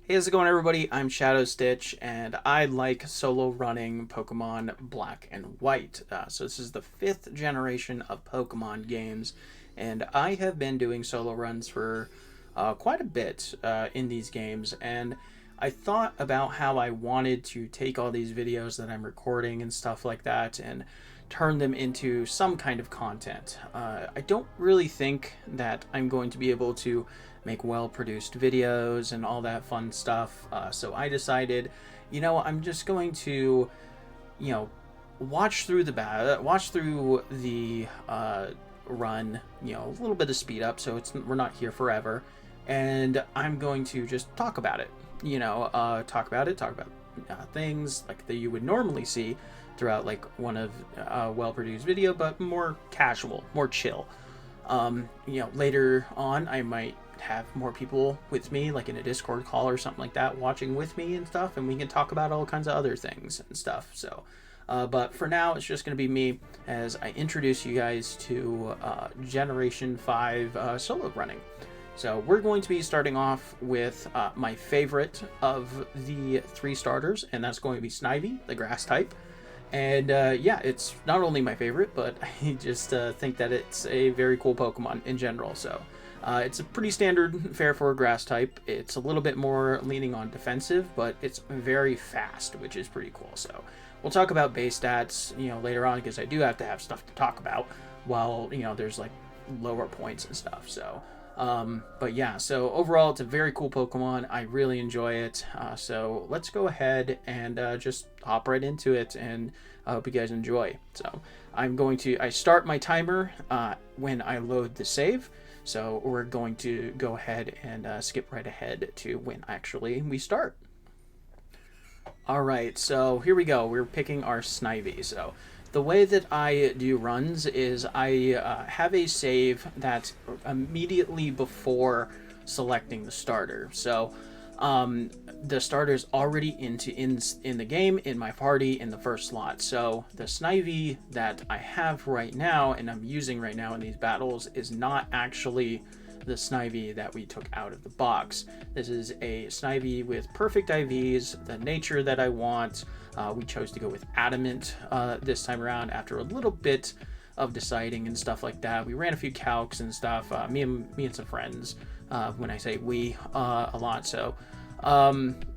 Hey, how's it going, everybody? I'm Shadow Stitch, and I like solo running Pokemon Black and White. So this is the 5th generation of Pokemon games, and I have been doing solo runs for quite a bit in these games, and I thought about how I wanted to take all these videos that I'm recording and stuff like that and turn them into some kind of content. I don't really think that I'm going to be able to make well-produced videos and all that fun stuff. So I decided, I'm just going to, you know, watch through the run, a little bit of speed up, so we're not here forever, and I'm going to just talk about it. Talk about things like that you would normally see throughout like one of well-produced video, but more casual, more chill. Later on I might have more people with me, like in a Discord call or something like that, watching with me and stuff, and we can talk about all kinds of other things and stuff. So but for now, it's just going to be me as I introduce you guys to Generation 5 solo running. So we're going to be starting off with my favorite of the 3 starters, and that's going to be Snivy, the grass type. And yeah, it's not only my favorite, but I just think that it's a very cool Pokemon in general. So it's a pretty standard fare for a grass type. It's a little bit more leaning on defensive, but it's very fast, which is pretty cool. So we'll talk about base stats, later on, because I do have to have stuff to talk about while, there's like lower points and stuff. So but yeah, so overall it's a very cool Pokemon. I really enjoy it. So let's go ahead and just hop right into it, and I hope you guys enjoy. So I start my timer when I load the save. So we're going to go ahead and skip right ahead to when actually we start. Alright, so here we go. We're picking our Snivy. So the way that I do runs is I have a save that's immediately before selecting the starter. So the starter's already in the game, in my party, in the first slot. So the Snivy that I have right now and I'm using right now in these battles is not actually the Snivy that we took out of the box. This is a Snivy with perfect IVs, the nature that I want. We chose to go with Adamant this time around after a little bit of deciding and stuff like that. We ran a few calcs and stuff, me and some friends, when I say we, a lot. So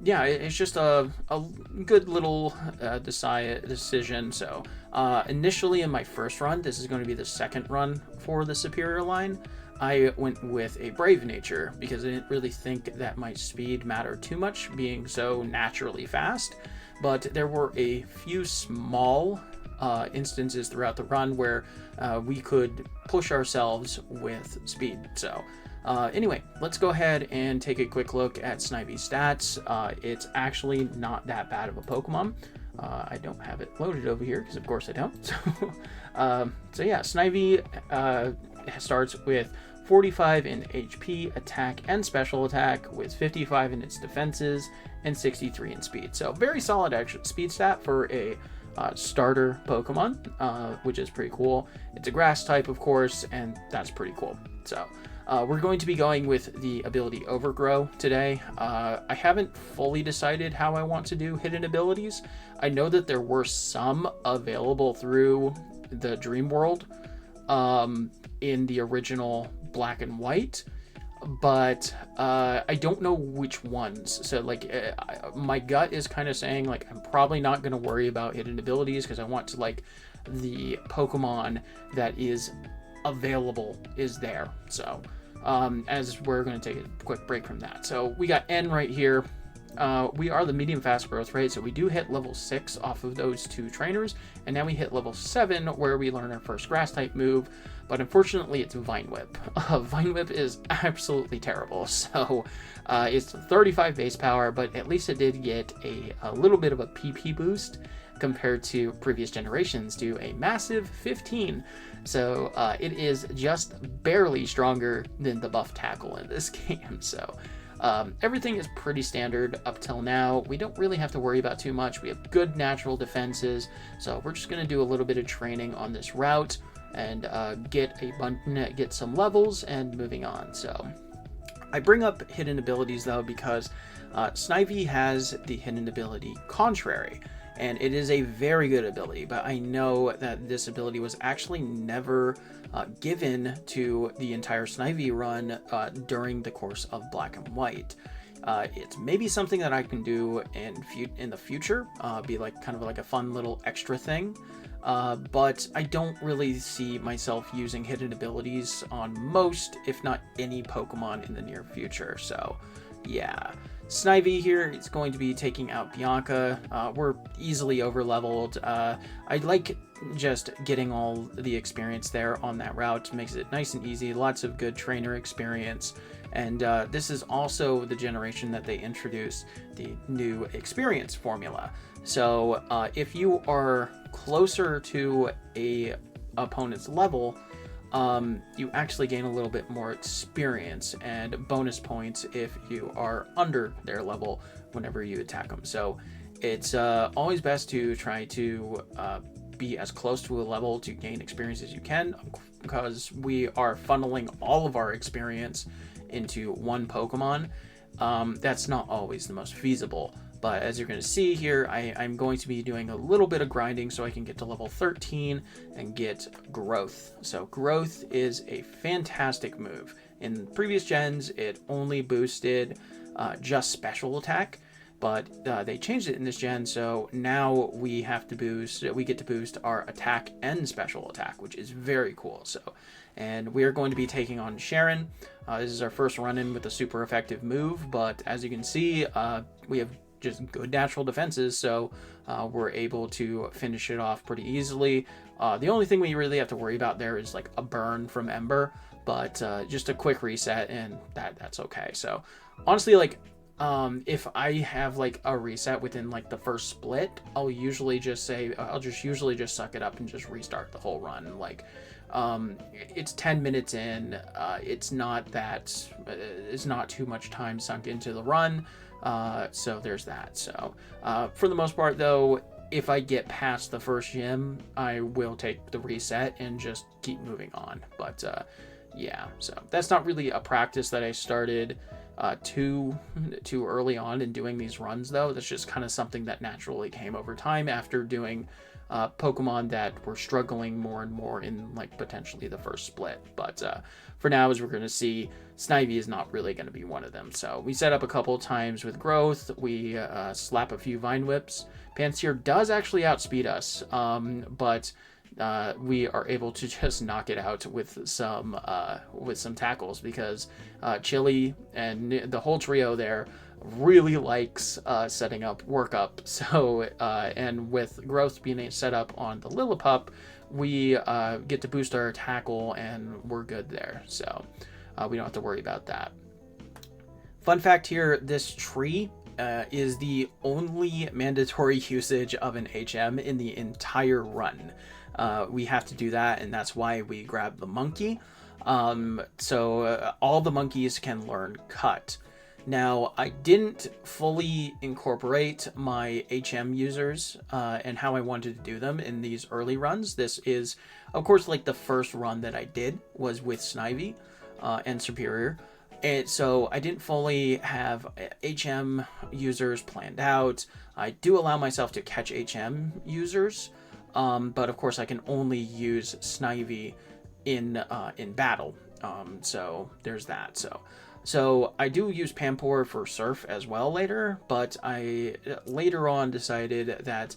yeah, it's just a good little decision. So initially in my first run, this is going to be the second run for the Serperior-line, I went with a Brave Nature because I didn't really think that my speed mattered too much, being so naturally fast. But there were a few small instances throughout the run where we could push ourselves with speed. So anyway, let's go ahead and take a quick look at Snivy's stats. It's actually not that bad of a Pokemon. I don't have it loaded over here because of course I don't. So yeah, Snivy starts with 45 in HP, attack, and special attack, with 55 in its defenses and 63 in speed. So very solid actual speed stat for a starter Pokemon, which is pretty cool. It's a grass type, of course, and that's pretty cool. So we're going to be going with the ability Overgrow today. I haven't fully decided how I want to do hidden abilities. I know that there were some available through the Dream World in the original Black and White, but I don't know which ones. So like my gut is kind of saying like I'm probably not going to worry about hidden abilities because I want to like the Pokemon that is available is there. So as we're going to take a quick break from that, so we got N right here. We are the medium fast growth rate, so we do hit level 6 off of those 2 trainers, and now we hit level 7 where we learn our first grass type move, but unfortunately it's Vine Whip. Vine Whip is absolutely terrible, so it's 35 base power, but at least it did get a little bit of a PP boost compared to previous generations to a massive 15. So it is just barely stronger than the buff tackle in this game. So everything is pretty standard up till now. We don't really have to worry about too much. We have good natural defenses, so we're just going to do a little bit of training on this route and get some levels and moving on. So I bring up hidden abilities though because Snivy has the hidden ability Contrary, and it is a very good ability, but I know that this ability was actually never given to the entire Snivy run during the course of Black and White. It's maybe something that I can do in the future, be like kind of like a fun little extra thing. But I don't really see myself using hidden abilities on most, if not any, Pokemon in the near future. So, yeah. Snivy here is going to be taking out Bianca. We're easily over-leveled. I like just getting all the experience there on that route. Makes it nice and easy. Lots of good trainer experience. And this is also the generation that they introduced the new experience formula. So if you are closer to a opponent's level, you actually gain a little bit more experience and bonus points if you are under their level whenever you attack them. So it's always best to try to be as close to a level to gain experience as you can, because we are funneling all of our experience into one Pokemon. That's not always the most feasible. But as you're going to see here, I'm going to be doing a little bit of grinding so I can get to level 13 and get Growth. So Growth is a fantastic move. In previous gens, it only boosted just special attack, but they changed it in this gen, so now we get to boost our attack and special attack, which is very cool. So, and we are going to be taking on Sharon. This is our first run-in with a super effective move, but as you can see, we have just good natural defenses, so we're able to finish it off pretty easily. The only thing we really have to worry about there is like a burn from Ember, but just a quick reset, and that's okay. So honestly, like if I have like a reset within like the first split, I'll usually just suck it up and just restart the whole run. Like it's 10 minutes in, it's not too much time sunk into the run. So there's that. So for the most part though, if I get past the first gym, I will take the reset and just keep moving on. But yeah, so that's not really a practice that I started too early on in doing these runs though. That's just kind of something that naturally came over time after doing Pokemon that were struggling more and more in like potentially the first split. But for now, as we're going to see, Snivy is not really going to be one of them. So we set up a couple times with Growth. We slap a few Vine Whips. Pansear does actually outspeed us, but we are able to just knock it out with some tackles, because Chili and the whole trio there really likes setting up workup. So and with Growth being set up on the Lillipup, we get to boost our tackle and we're good there. So we don't have to worry about that. Fun fact here, this tree is the only mandatory usage of an HM in the entire run. We have to do that, and that's why we grab the monkey. So all the monkeys can learn Cut. Now, I didn't fully incorporate my HM users and how I wanted to do them in these early runs. This is, of course, like the first run that I did was with Snivy and Serperior. And so I didn't fully have HM users planned out. I do allow myself to catch HM users, but of course I can only use Snivy in battle. So there's that. So I do use Pampor for Surf as well later, but I later on decided that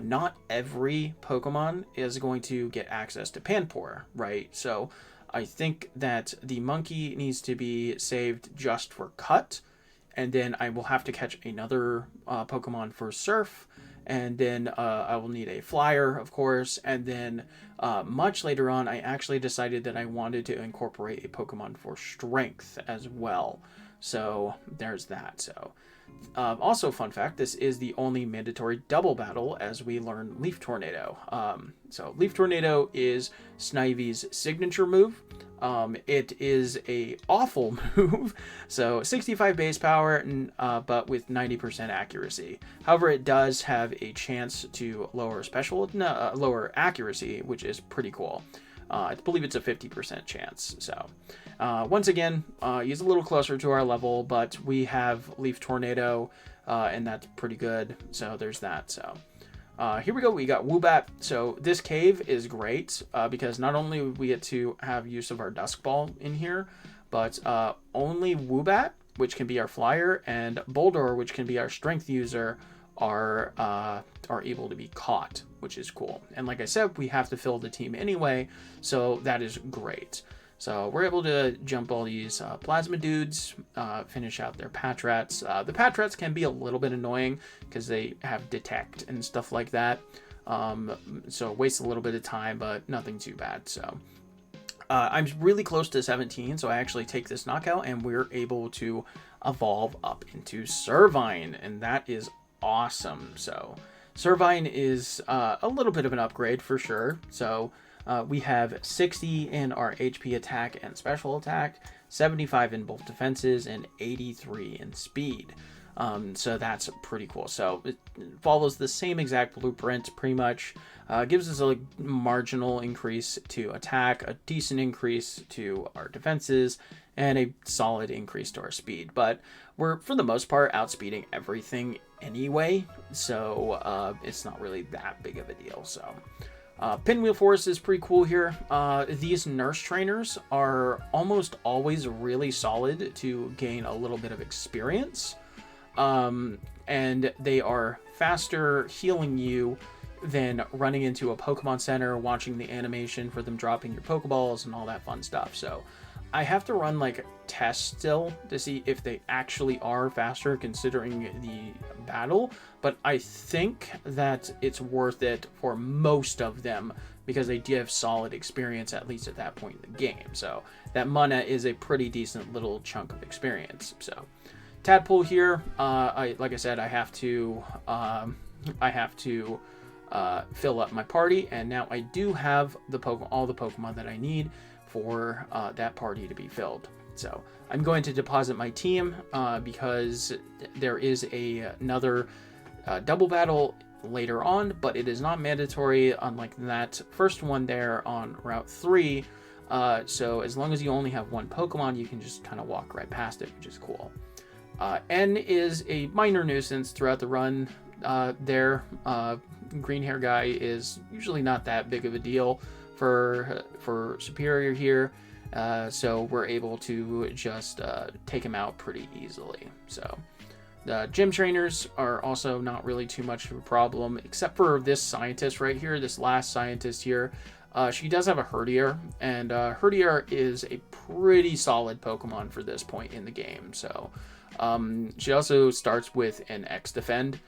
not every Pokemon is going to get access to Pampor, right? So I think that the monkey needs to be saved just for Cut, and then I will have to catch another Pokemon for Surf, and then I will need a Flyer, of course, and then much later on, I actually decided that I wanted to incorporate a Pokemon for Strength as well. So there's that. So also, fun fact, this is the only mandatory double battle as we learn Leaf Tornado. So Leaf Tornado is Snivy's signature move. It is a awful move, so 65 base power, but with 90% accuracy. However, it does have a chance to lower lower accuracy, which is pretty cool. I believe it's a 50% chance. So once again, he's a little closer to our level, but we have Leaf Tornado, and that's pretty good. So there's that. So here we go. We got Woobat. So this cave is great because not only we get to have use of our Dusk Ball in here, but only Woobat, which can be our flyer, and Boldor, which can be our strength user, are able to be caught, which is cool. And like I said, we have to fill the team anyway, so that is great. So we're able to jump all these plasma dudes, finish out their Patrats. The Patrats can be a little bit annoying because they have detect and stuff like that. So it wastes a little bit of time, but nothing too bad. So I'm really close to 17, so I actually take this knockout and we're able to evolve up into Servine, and that is awesome. So Servine is a little bit of an upgrade for sure. So we have 60 in our HP attack and special attack, 75 in both defenses, and 83 in speed. So that's pretty cool. So it follows the same exact blueprint pretty much. Gives us a marginal increase to attack, a decent increase to our defenses, and a solid increase to our speed. But we're, for the most part, outspeeding everything anyway, so it's not really that big of a deal. So Pinwheel Forest is pretty cool here. These nurse trainers are almost always really solid to gain a little bit of experience. And they are faster healing you than running into a Pokemon Center, watching the animation for them dropping your Pokeballs and all that fun stuff. So I have to run like tests still to see if they actually are faster considering the battle, but I think that it's worth it for most of them because they give solid experience, at least at that point in the game. So that mana is a pretty decent little chunk of experience. So Tadpole here, like I said, I have to fill up my party, and now I do have all the Pokemon that I need for that party to be filled. So I'm going to deposit my team because there is another double battle later on, but it is not mandatory, unlike that first one there on Route 3. So as long as you only have one Pokemon, you can just kind of walk right past it, which is cool. N is a minor nuisance throughout the run there. Green hair guy is usually not that big of a deal for Serperior here, so we're able to just take him out pretty easily. So the gym trainers are also not really too much of a problem, except for this scientist right here, this last scientist here. She does have a Herdier, and Herdier is a pretty solid Pokemon for this point in the game. So she also starts with an X defend.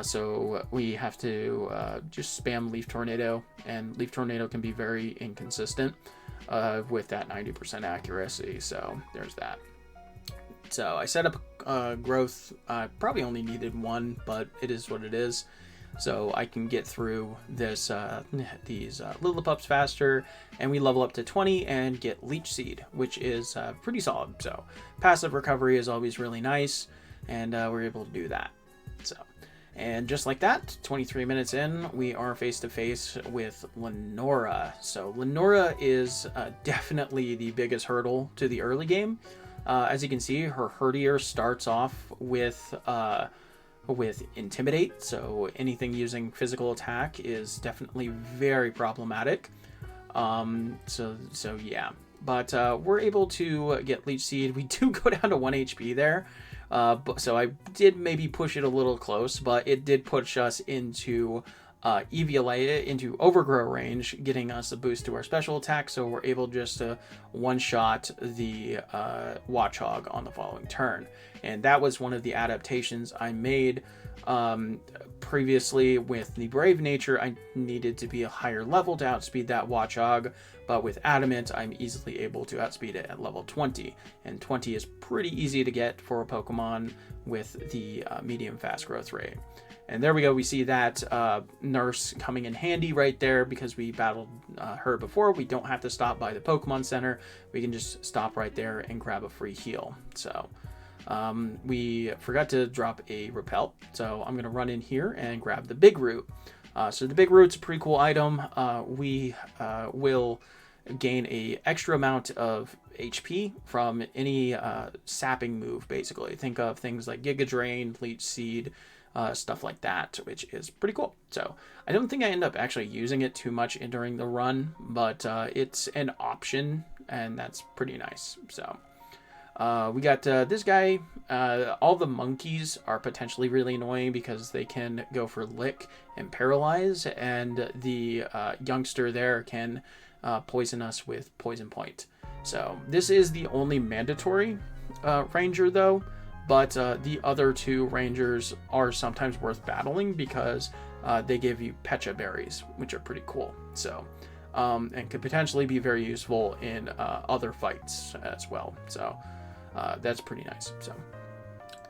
So we have to just spam Leaf Tornado, and Leaf Tornado can be very inconsistent with that 90% accuracy, so there's that. So I set up growth. I probably only needed one, but it is what it is. So I can get through these Lillipups faster, and we level up to 20 and get Leech Seed, which is pretty solid. So passive recovery is always really nice, and we're able to do that. So. And just like that, 23 minutes in, we are face-to-face with Lenora. So Lenora is definitely the biggest hurdle to the early game. As you can see, her Herdier starts off with Intimidate, so anything using physical attack is definitely very problematic. So yeah. But we're able to get Leech Seed. We do go down to 1 HP there. So I did maybe push it a little close, but it did push us into into Overgrow range, getting us a boost to our special attack, so we're able just to one-shot the Watchog on the following turn. And that was one of the adaptations I made previously with the Brave Nature. I needed to be a higher level to outspeed that Watchog, but with Adamant, I'm easily able to outspeed it at level 20. And 20 is pretty easy to get for a Pokemon with the medium fast growth rate. And there we go. We see that Nurse coming in handy right there because we battled her before. We don't have to stop by the Pokemon Center. We can just stop right there and grab a free heal. So we forgot to drop a Repel. So I'm going to run in here and grab the Big Root. So the Big Root's a pretty cool item. We will gain a extra amount of HP from any sapping move, basically. Think of things like Giga Drain, Leech Seed, stuff like that, which is pretty cool. So I don't think I end up actually using it too much during the run, but it's an option, and that's pretty nice. So we got this guy. All the monkeys are potentially really annoying because they can go for Lick and Paralyze, and the youngster there can poison us with Poison Point. So this is the only mandatory ranger, though, but the other two rangers are sometimes worth battling because they give you Pecha Berries, which are pretty cool. So and could potentially be very useful in other fights as well. So that's pretty nice. So,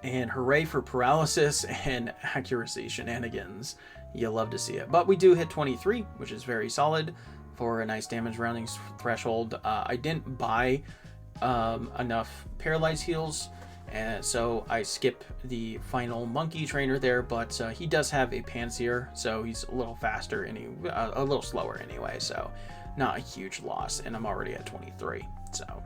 and hooray for paralysis and accuracy shenanigans. You love to see it. But we do hit 23, which is very solid for a nice damage rounding threshold. I didn't buy enough paralyze heals, and so I skip the final monkey trainer there, but he does have a Panseer, so he's a little faster and a little slower anyway, so not a huge loss, and I'm already at 23. So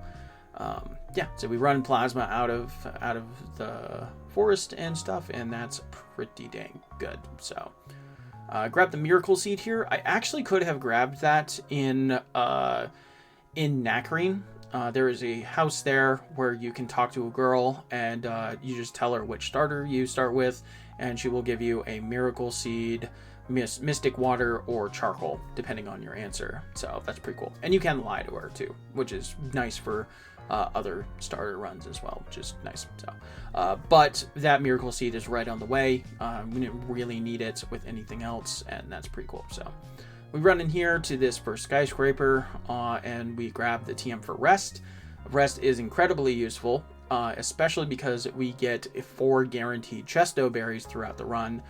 yeah, so we run Plasma out of the forest and stuff, and that's pretty dang good. So grab the Miracle Seed here. I actually could have grabbed that in Nacrene. There is a house there where you can talk to a girl, and you just tell her which starter you start with, and she will give you a Miracle Seed, Mystic Water, or Charcoal, depending on your answer. So that's pretty cool. And you can lie to her too, which is nice for other starter runs as well, which is nice. So, but that Miracle Seed is right on the way. We didn't really need it with anything else, and that's pretty cool. So we run in here to this first skyscraper, and we grab the TM for Rest. Rest is incredibly useful, especially because we get 4 guaranteed Chesto Berries throughout the run,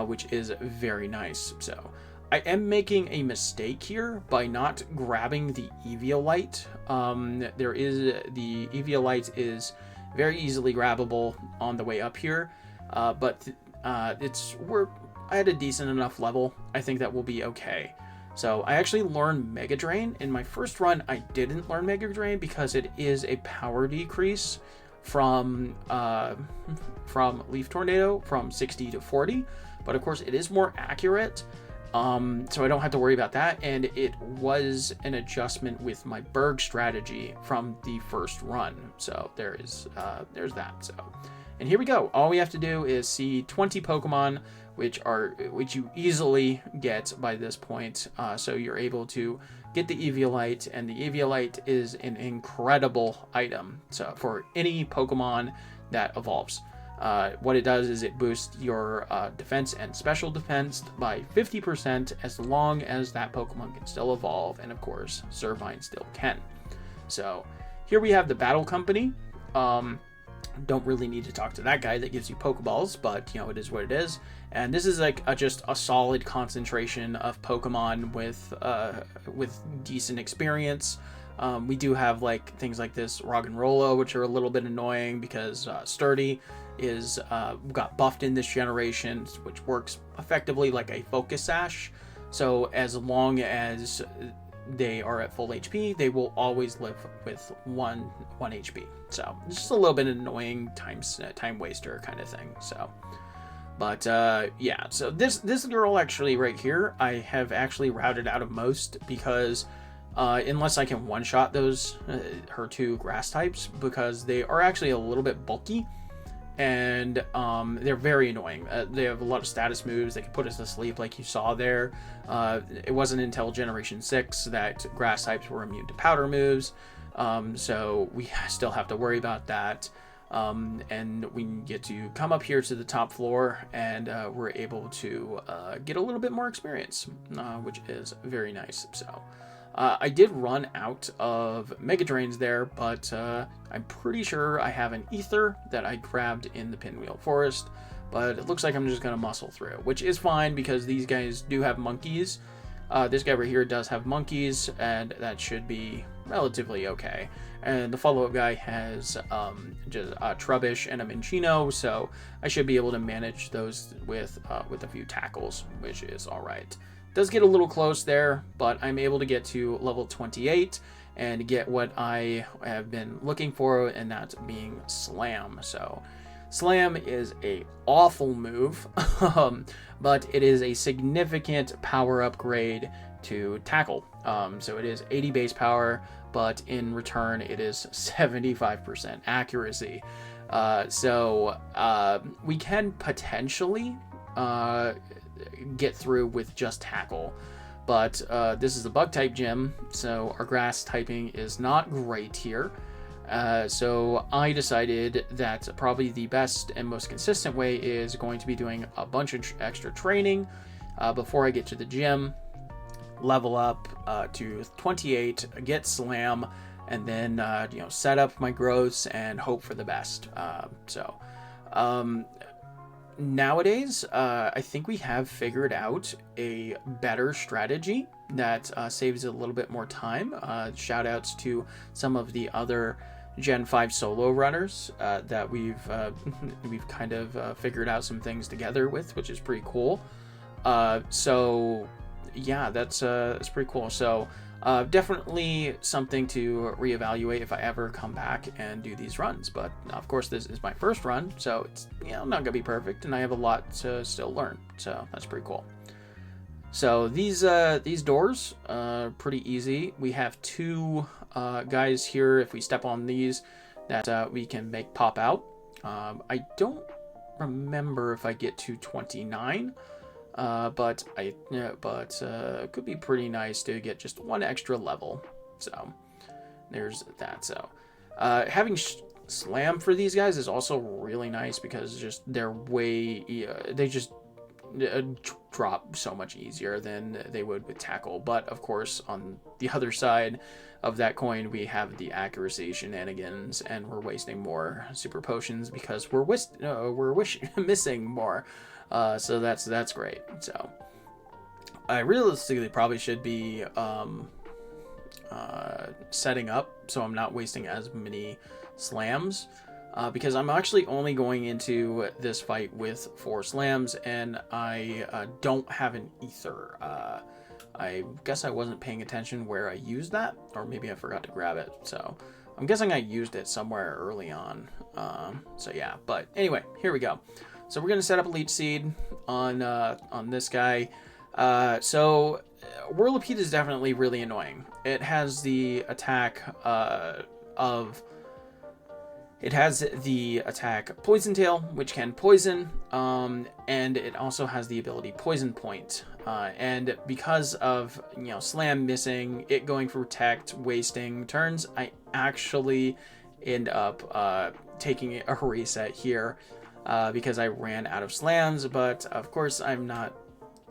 which is very nice. So I am making a mistake here by not grabbing the Eviolite. The Eviolite is very easily grabbable on the way up here, but I had a decent enough level. I think that will be okay. So I actually learned Mega Drain. In my first run, I didn't learn Mega Drain because it is a power decrease from Leaf Tornado from 60 to 40, but of course it is more accurate. So I don't have to worry about that, and it was an adjustment with my Berg strategy from the first run. So there's that. So, and here we go. All we have to do is see 20 Pokemon, which you easily get by this point. So you're able to get the Eviolite, and the Eviolite is an incredible item. So for any Pokemon that evolves. What it does is it boosts your defense and special defense by 50% as long as that Pokemon can still evolve, and of course Servine still can. So here we have the Battle Company. Don't really need to talk to that guy that gives you Pokeballs, but you know, it is what it is. And this is like just a solid concentration of Pokemon with decent experience. We do have like things like this Roggenrola, which are a little bit annoying because Sturdy is got buffed in this generation, which works effectively like a Focus Sash. So as long as they are at full HP, they will always live with one HP. So it's just a little bit annoying time waster kind of thing. So, but yeah. So this girl actually right here, I have actually routed out of most because unless I can one-shot those her 2 grass types, because they are actually a little bit bulky. And they're very annoying. They have a lot of status moves. They can put us to sleep like you saw there. It wasn't until Generation 6 that grass types were immune to powder moves. So we still have to worry about that. And we get to come up here to the top floor, and we're able to get a little bit more experience, which is very nice. So I did run out of Mega Drains there, but I'm pretty sure I have an Ether that I grabbed in the Pinwheel Forest, but it looks like I'm just going to muscle through, which is fine because these guys do have monkeys. This guy right here does have monkeys, and that should be relatively okay. And the follow-up guy has just a Trubbish and a Minccino, so I should be able to manage those with a few tackles, which is all right. Does get a little close there, but I'm able to get to level 28 and get what I have been looking for, and that's being Slam. So Slam is a awful move, but it is a significant power upgrade to Tackle. So it is 80 base power, but in return it is 75% accuracy. So we can potentially get through with just Tackle. But this is a bug type gym, so our grass typing is not great here. So I decided that probably the best and most consistent way is going to be doing a bunch of extra training before I get to the gym, level up to 28, get Slam, and then set up my growths and hope for the best. Nowadays, I think we have figured out a better strategy that saves a little bit more time. Shout outs to some of the other Gen 5 solo runners that we've kind of figured out some things together with, which is pretty cool. So yeah, that's pretty cool. So definitely something to reevaluate if I ever come back and do these runs. But of course, this is my first run, so it's not gonna be perfect, and I have a lot to still learn. So that's pretty cool. So these doors pretty easy. We have two guys here. If we step on these, that we can make pop out. I don't remember if I get to 29. But it could be pretty nice to get just one extra level. So there's that. So having Slam for these guys is also really nice because just they're they just drop so much easier than they would with Tackle. But of course, on the other side of that coin, we have the accuracy shenanigans, and we're wasting more super potions because we're missing more. So that's great. So I realistically probably should be setting up so I'm not wasting as many slams, because I'm actually only going into this fight with 4 slams, and I don't have an ether. I guess I wasn't paying attention where I used that, or maybe I forgot to grab it. So I'm guessing I used it somewhere early on. So yeah, but anyway, here we go. So we're going to set up a Leech Seed on this guy. So Whirlwind is definitely really annoying. It has the attack Poison Tail, which can poison, and it also has the ability Poison Point. And because of Slam missing, it going for Protect, wasting turns, I actually end up taking a reset here. Because I ran out of slams, but of course I'm not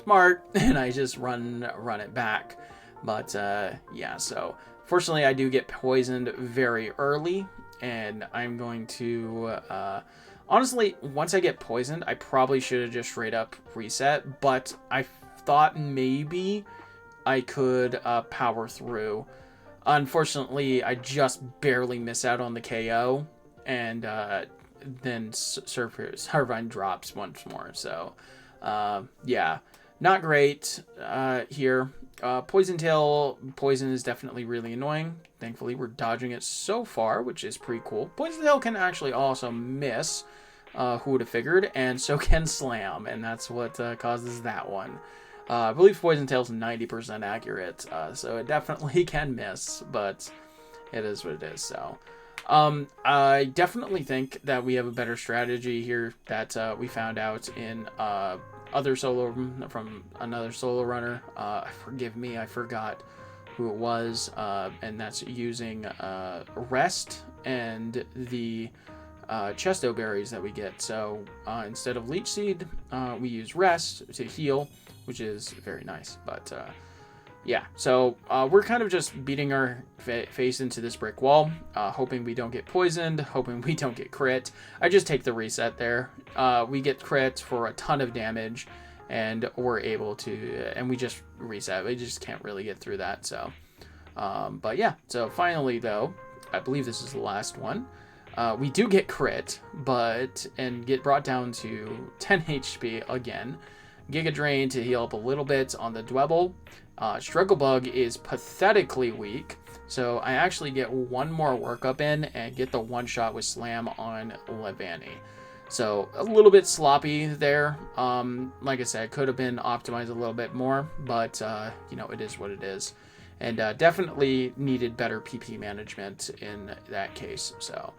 smart and I just run it back. But yeah, so fortunately I do get poisoned very early, and I'm going to honestly, once I get poisoned, I probably should have just straight up reset, but I thought maybe I could power through. Unfortunately, I just barely miss out on the KO, and then Serperior-line drops once more. So yeah, not great here. Poison Tail poison is definitely really annoying. Thankfully we're dodging it so far, which is pretty cool. Poison Tail can actually also miss, who would have figured, and so can Slam, and that's what causes that one. I believe Poison Tail's 90% accurate, so it definitely can miss, but it is what it is. So I definitely think that we have a better strategy here that we found out in from another solo runner. Forgive me, I forgot who it was, and that's using Rest and the Chesto berries that we get. So instead of Leech Seed, we use Rest to heal, which is very nice. But yeah, so we're kind of just beating our face into this brick wall, hoping we don't get poisoned, hoping we don't get crit. I just take the reset there. We get crit for a ton of damage, and we're able to, and we just reset. We just can't really get through that. So, but yeah, so finally though, I believe this is the last one. We do get crit, and get brought down to 10 HP again. Giga Drain to heal up a little bit on the Dwebble. Struggle Bug is pathetically weak, so I actually get one more workup in and get the one-shot with Slam on Levani. So a little bit sloppy there. Like I said, could have been optimized a little bit more, but you know, it is what it is. And definitely needed better PP management in that case. So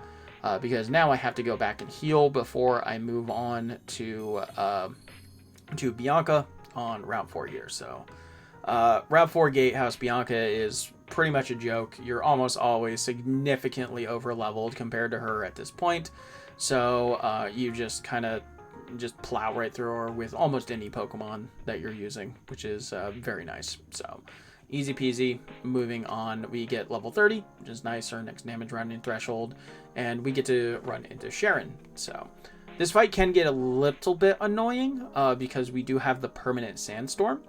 because now I have to go back and heal before I move on to Bianca on Route 4 here. So Route 4 Gatehouse Bianca is pretty much a joke. You're almost always significantly over leveled compared to her at this point. So you just kind of just plow right through her with almost any Pokemon that you're using, which is very nice. So easy peasy. Moving on, we get level 30, which is nice, our next damage running threshold, and we get to run into Sharon. So this fight can get a little bit annoying because we do have the permanent Sandstorm.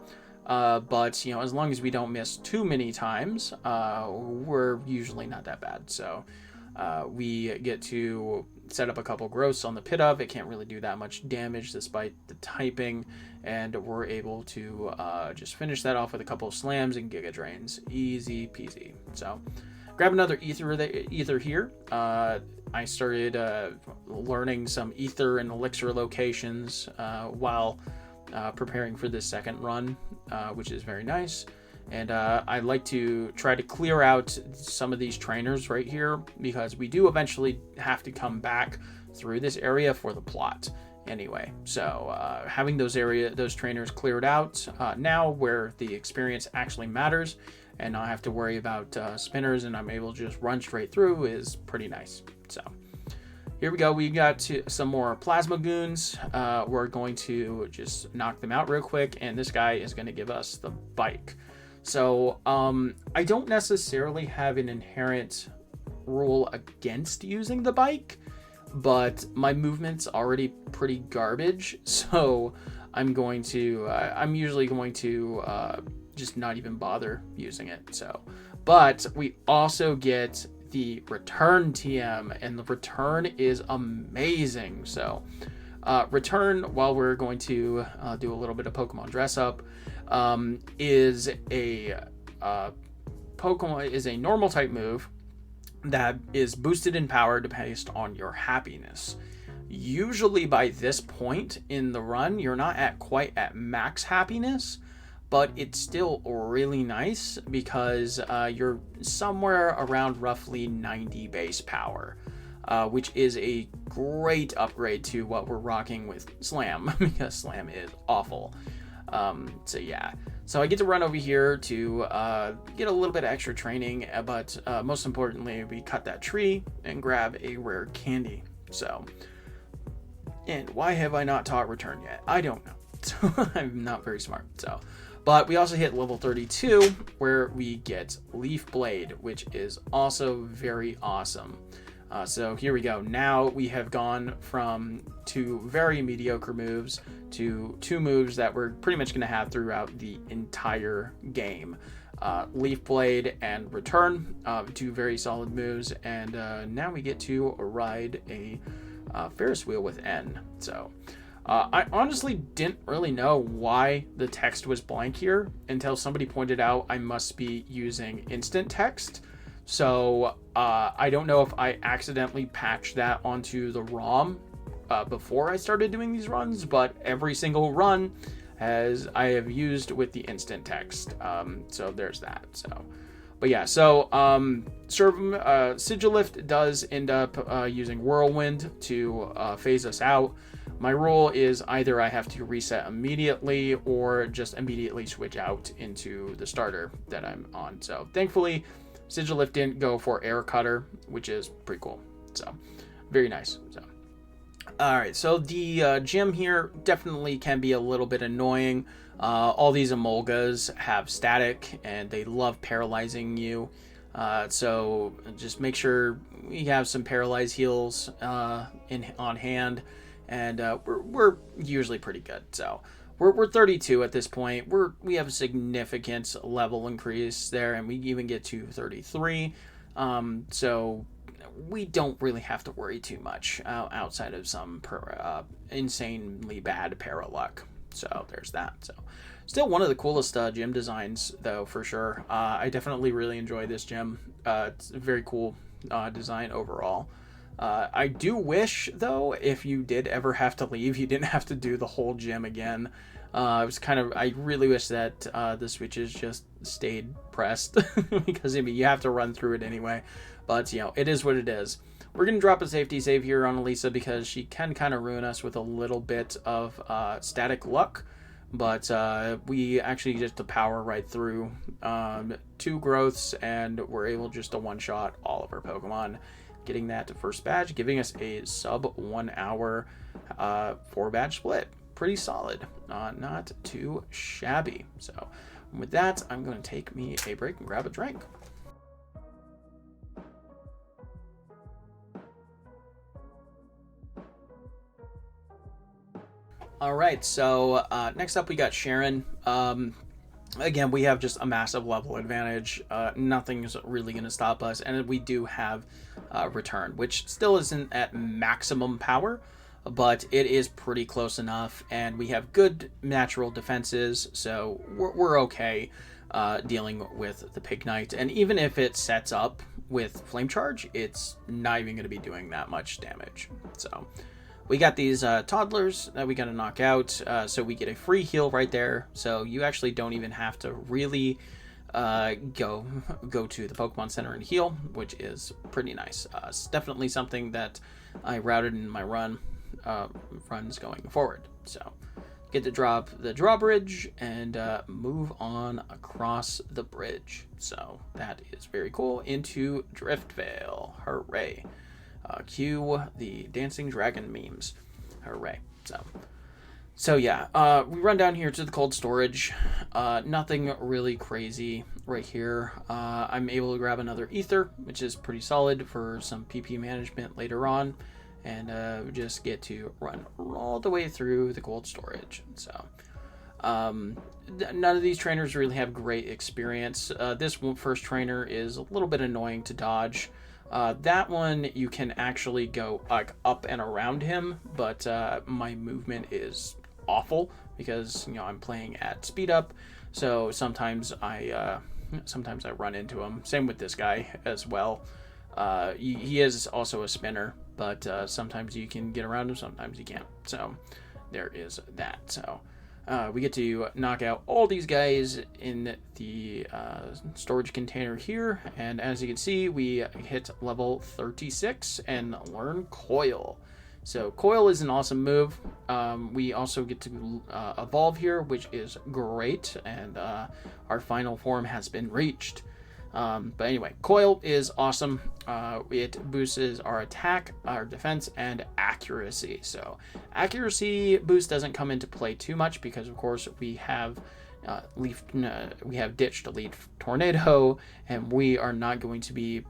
But, you know, as long as we don't miss too many times, we're usually not that bad. So we get to set up a couple growths on the pit of. It can't really do that much damage despite the typing, and we're able to just finish that off with a couple of slams and Giga Drains. Easy peasy. So grab another ether here. I started learning some ether and elixir locations while preparing for this second run, which is very nice. And I like to try to clear out some of these trainers right here, because we do eventually have to come back through this area for the plot anyway. So having those trainers cleared out now, where the experience actually matters and not have to worry about spinners, and I'm able to just run straight through, is pretty nice. So here we go. We got some more Plasma Goons. We're going to just knock them out real quick, and this guy is going to give us the bike. So I don't necessarily have an inherent rule against using the bike, but my movement's already pretty garbage, so I'm usually going to just not even bother using it. So, but we also get the return TM, and the return is amazing. So return, while we're going to do a little bit of Pokemon dress up, is a normal type move that is boosted in power based on your happiness. Usually by this point in the run, you're not quite at max happiness, but it's still really nice because you're somewhere around roughly 90 base power, which is a great upgrade to what we're rocking with Slam, because Slam is awful. So yeah, so I get to run over here to get a little bit of extra training, but most importantly, we cut that tree and grab a rare candy. So, and why have I not taught return yet? I don't know. So I'm not very smart. So, but we also hit level 32, where we get Leaf Blade, which is also very awesome. So here we go. Now we have gone from 2 very mediocre moves to 2 moves that we're pretty much going to have throughout the entire game. Leaf Blade and Return, 2 very solid moves, and now we get to ride a Ferris wheel with N. So I honestly didn't really know why the text was blank here until somebody pointed out I must be using instant text. So I don't know if I accidentally patched that onto the ROM before I started doing these runs, but every single run I have used with the instant text. So there's that. So, but yeah, so Sigilift does end up using Whirlwind to phase us out. My rule is either I have to reset immediately or just immediately switch out into the starter that I'm on. So thankfully, Sigilift didn't go for Air Cutter, which is pretty cool. So very nice. So all right, so the gym here definitely can be a little bit annoying. All these Emolgas have static, and they love paralyzing you. So just make sure we have some paralyze heals on hand, and we're usually pretty good. So we're 32 at this point. We have a significant level increase there, and we even get to 33. So we don't really have to worry too much outside of some insanely bad Paraluck. So there's that. So still one of the coolest gym designs, though, for sure. I definitely really enjoy this gym. It's a very cool design overall. I do wish, though, if you did ever have to leave, you didn't have to do the whole gym again. I really wish that the switches just stayed pressed because I mean, you have to run through it anyway. But, you know, it is what it is. We're going to drop a safety save here on Elisa because she can kind of ruin us with a little bit of static luck. But we actually just to power right through 2 growths, and we're able just to one-shot all of our Pokemon, getting that first badge, giving us a sub 1 hour 4-badge split. Pretty solid, not too shabby. So with that, I'm going to take me a break and grab a drink. All right, so next up we got Sharon. Again, we have just a massive level advantage. Nothing's really going to stop us, and we do have Return, which still isn't at maximum power, but it is pretty close enough, and we have good natural defenses, so we're okay dealing with the Pig Knight. And even if it sets up with Flame Charge, it's not even going to be doing that much damage. So we got these toddlers that we got to knock out, so we get a free heal right there. So you actually don't even have to really go to the Pokemon Center and heal, which is pretty nice. It's definitely something that I routed in my runs going forward. So get to drop the drawbridge and move on across the bridge. So that is very cool. Into Driftvale. Hooray. Cue the dancing dragon memes. Hooray. So yeah, we run down here to the cold storage. Nothing really crazy right here. I'm able to grab another ether, which is pretty solid for some PP management later on. And we just get to run all the way through the cold storage. So none of these trainers really have great experience. This first trainer is a little bit annoying to dodge. That one you can actually go like up and around him, but my movement is awful because, you know, I'm playing at speed up, so sometimes I run into him. Same with this guy as well. He is also a spinner, but sometimes you can get around him, sometimes you can't. So there is that. So we get to knock out all these guys in the storage container here, and as you can see, we hit level 36 and learn Coil. So Coil is an awesome move. We also get to evolve here, which is great, and our final form has been reached. But anyway, Coil is awesome. It boosts our attack, our defense, and accuracy. So accuracy boost doesn't come into play too much because, of course, we have ditched Leaf Tornado, and we are not going to be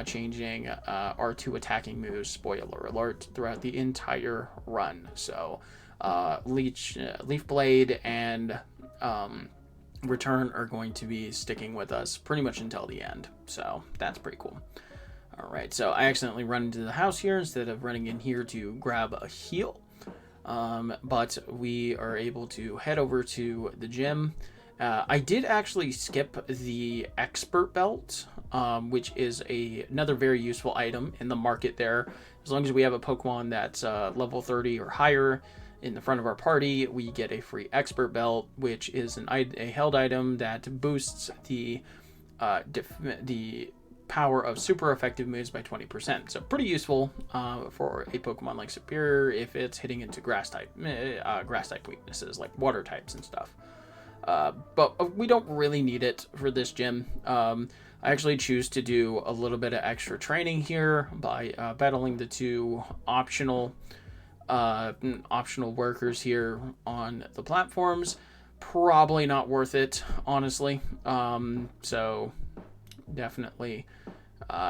changing our 2 attacking moves, spoiler alert, throughout the entire run. So Leaf Blade and Return are going to be sticking with us pretty much until the end. So that's pretty cool. All right, so I accidentally run into the house here instead of running in here to grab a heal. But we are able to head over to the gym. I did actually skip the expert belt, which is another very useful item in the market there. As long as we have a Pokemon that's level 30 or higher in the front of our party, we get a free expert belt, which is a held item that boosts the power of super effective moves by 20%. So pretty useful for a Pokemon like Serperior if it's hitting into grass type weaknesses like water types and stuff. But we don't really need it for this gym. I actually choose to do a little bit of extra training here by battling the 2 optional workers here on the platforms. Probably not worth it, honestly. So definitely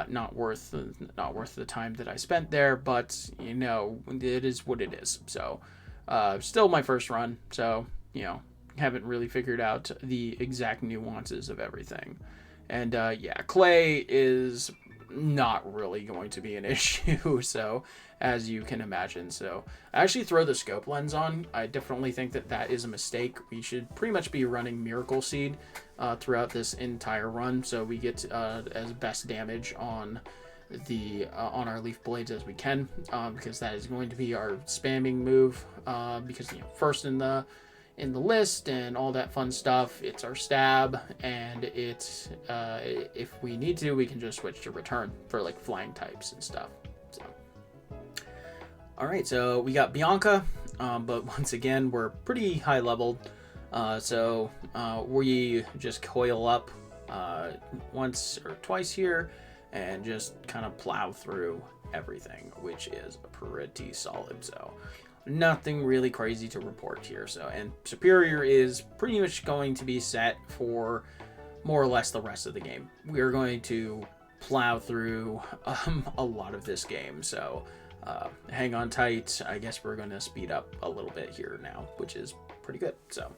not worth the time that I spent there, but you know, it is what it is. So still my first run, so you know, haven't really figured out the exact nuances of everything. And yeah, Clay is not really going to be an issue, so, as you can imagine. So I actually throw the scope lens on. I definitely think that that is a mistake. We should pretty much be running Miracle Seed throughout this entire run, so we get as best damage on the on our leaf blades as we can, because that is going to be our spamming move, because first in the list and all that fun stuff. It's our stab, and it's if we need to, we can just switch to return for like flying types and stuff. So all right, so we got Bianca, but once again we're pretty high leveled, so we just coil up once or twice here and just kind of plow through everything, which is pretty solid. So nothing really crazy to report here. So, and Serperior is pretty much going to be set for more or less the rest of the game. We're going to plow through a lot of this game, so hang on tight. I guess we're going to speed up a little bit here now, which is pretty good. So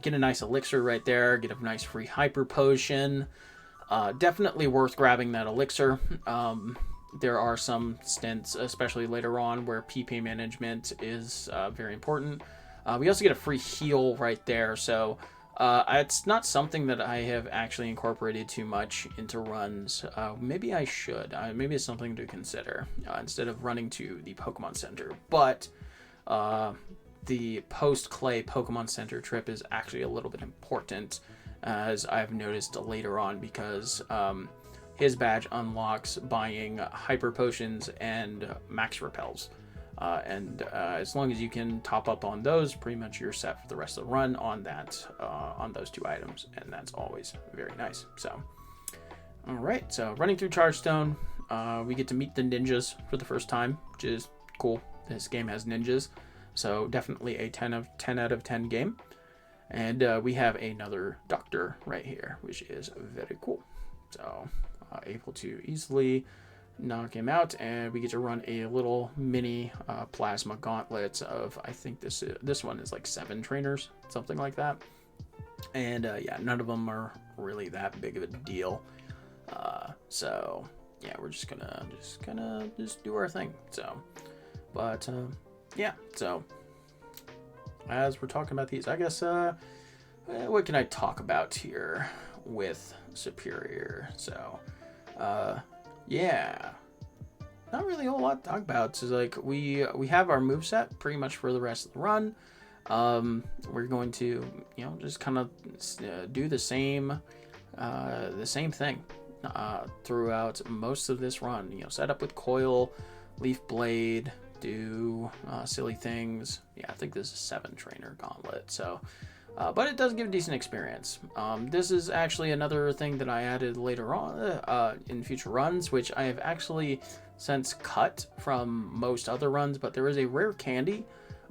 get a nice elixir right there, get a nice free hyper potion. Definitely worth grabbing that elixir. There are some stints, especially later on, where PP management is very important. We also get a free heal right there, so it's not something that I have actually incorporated too much into runs. Maybe I should. Maybe it's something to consider instead of running to the Pokemon Center. But the post-Clay Pokemon Center trip is actually a little bit important, as I've noticed later on, because his badge unlocks buying hyper potions and max repels, and as long as you can top up on those, pretty much you're set for the rest of the run on that, on those two items, and that's always very nice. So all right, so running through Chargestone, we get to meet the ninjas for the first time, which is cool. This game has ninjas, so definitely a 10 out of 10 game. And we have another doctor right here, which is very cool. So able to easily knock him out, and we get to run a little mini plasma gauntlets of, I think this one is like 7 trainers, something like that. And yeah, none of them are really that big of a deal. So yeah, we're just gonna do our thing. So, but yeah, so as we're talking about these, I guess, what can I talk about here with Serperior? So, yeah, not really a whole lot to talk about. So, like, we have our moveset pretty much for the rest of the run. We're going to, just kind of do the same thing throughout most of this run. Set up with coil, leaf blade, do silly things. Yeah, I think this is 7 trainer gauntlet, so but it does give a decent experience. This is actually another thing that I added later on in future runs, which I have actually since cut from most other runs, but there is a rare candy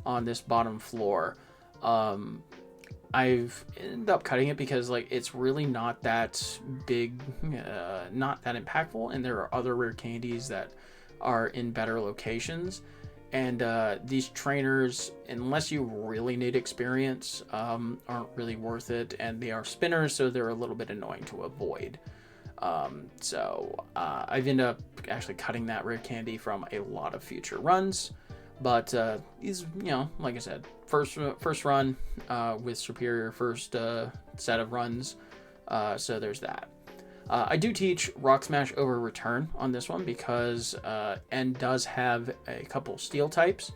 on this bottom floor. I've ended up cutting it because, like, it's really not that big, not that impactful, and there are other rare candies that are in better locations. And these trainers, unless you really need experience, aren't really worth it, and they are spinners, so they're a little bit annoying to avoid. So I've ended up actually cutting that rare candy from a lot of future runs. But these, like I said, first run with Serperior, first set of runs, so there's that. I do teach Rock Smash over Return on this one because N does have a couple steel types,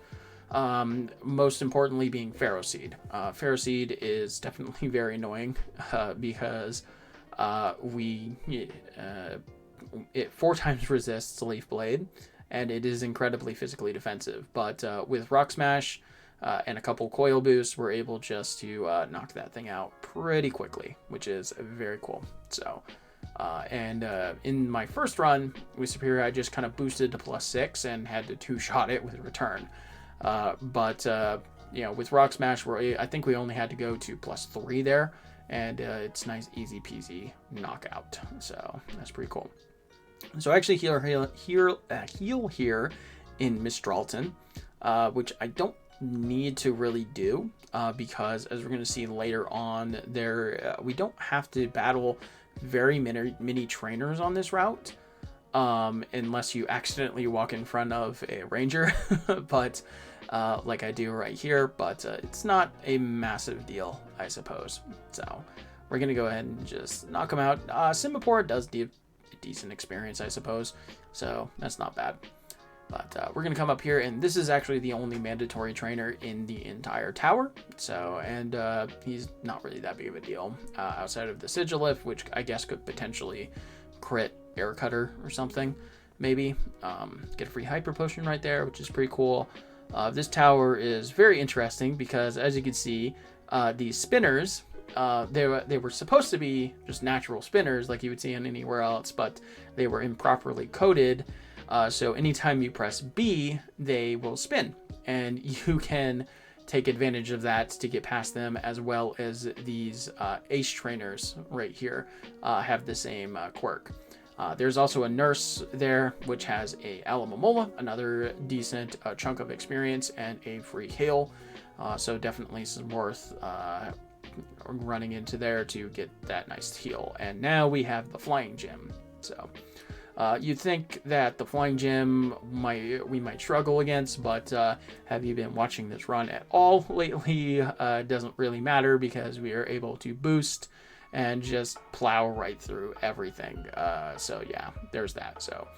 most importantly being Ferroseed. Ferroseed is definitely very annoying because it 4 times resists Leaf Blade, and it is incredibly physically defensive. But with Rock Smash and a couple coil boosts, we're able just to knock that thing out pretty quickly, which is very cool. So. In my first run with Serperior, I just kind of boosted to +6 and had to 2-shot it with Return. But with Rock Smash, I think we only had to go to +3 there, and it's nice, easy peasy knockout. So that's pretty cool. So I actually heal here in Mistralton, which I don't need to really do because, as we're going to see later on, we don't have to battle very many trainers on this route. unless you accidentally walk in front of a ranger, but like I do right here, but it's not a massive deal, I suppose. So we're going to go ahead and just knock him out. Simipour does a decent experience, I suppose, so that's not bad. But we're going to come up here, and this is actually the only mandatory trainer in the entire tower. So, and he's not really that big of a deal outside of the Sigilif, which I guess could potentially crit Air Cutter or something, maybe. Get a free Hyper Potion right there, which is pretty cool. This tower is very interesting because, as you can see, these spinners, they were supposed to be just natural spinners like you would see on anywhere else, but they were improperly coded. So anytime you press B, they will spin, and you can take advantage of that to get past them, as well as these ace trainers right here have the same quirk. There's also a nurse there, which has a Alamomola, another decent chunk of experience, and a free heal. So definitely some worth running into there to get that nice heal. And now we have the Flying Gym. So you'd think that the Flying Gym we might struggle against, but have you been watching this run at all lately? It doesn't really matter because we are able to boost and just plow right through everything. So yeah, there's that. So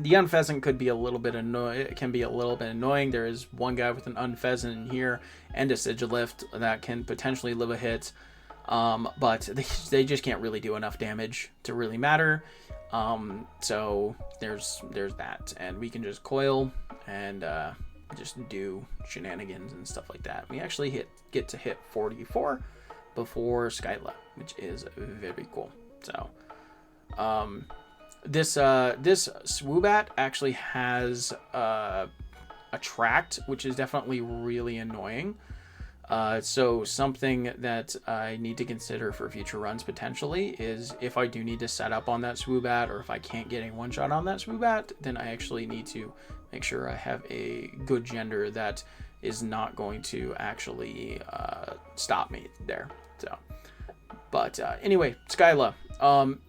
the Unpheasant could be a little bit annoying. It can be a little bit annoying. There is one guy with an Unpheasant in here and a Sigilift that can potentially live a hit, but they just can't really do enough damage to really matter. So there's that, and we can just coil and just do shenanigans and stuff like that. We actually get to hit 44 before Skyla, which is very cool. So this Swoobat actually has attract, which is definitely really annoying. So something that I need to consider for future runs potentially is if I do need to set up on that Swoobat, or if I can't get a one-shot on that Swoobat, then I actually need to make sure I have a good gender that is not going to actually stop me there. So, but anyway, Skyla,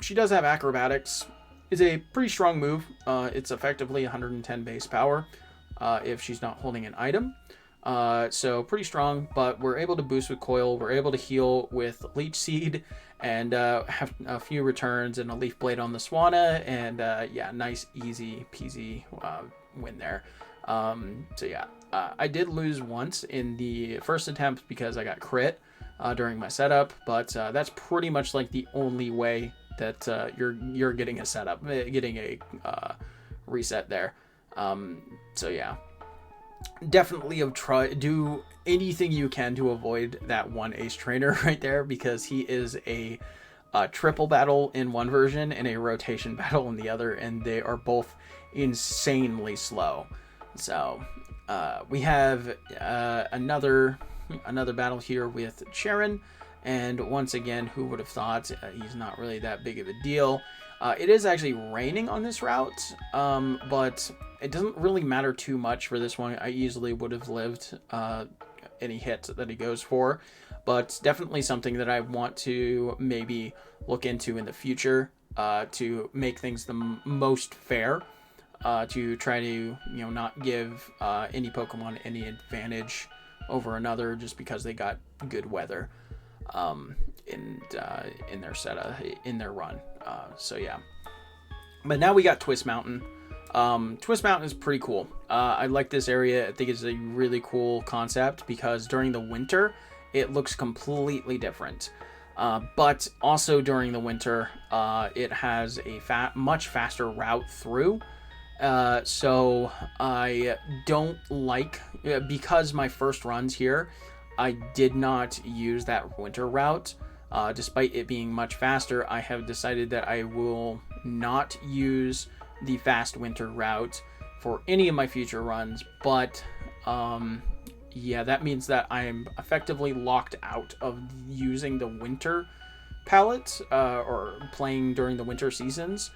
she does have acrobatics. It's a pretty strong move. It's effectively 110 base power if she's not holding an item. So pretty strong, but we're able to boost with Coil. We're able to heal with Leech Seed, and have a few returns and a Leaf Blade on the Swanna, and yeah, nice easy peasy win there. So yeah, I did lose once in the first attempt because I got crit during my setup, but that's pretty much like the only way that you're getting a setup, getting a reset there. So yeah, definitely do anything you can to avoid that one ace trainer right there, because he is a triple battle in one version and a rotation battle in the other, and they are both insanely slow. So we have another battle here with Sharon, and once again, who would have thought, he's not really that big of a deal. It is actually raining on this route, but it doesn't really matter too much for this one. I easily would have lived any hit that he goes for, but definitely something that I want to maybe look into in the future to make things the most fair, to try to not give any Pokemon any advantage over another just because they got good weather in their setup, in their run. So yeah, but now we got Twist Mountain. Twist Mountain is pretty cool. I like this area. I think it's a really cool concept because during the winter it looks completely different, but also during the winter it has a much faster route through. So I don't like, because my first runs here I did not use that winter route. Despite it being much faster, I have decided that I will not use the fast winter route for any of my future runs, but yeah, that means that I'm effectively locked out of using the winter palette or playing during the winter seasons,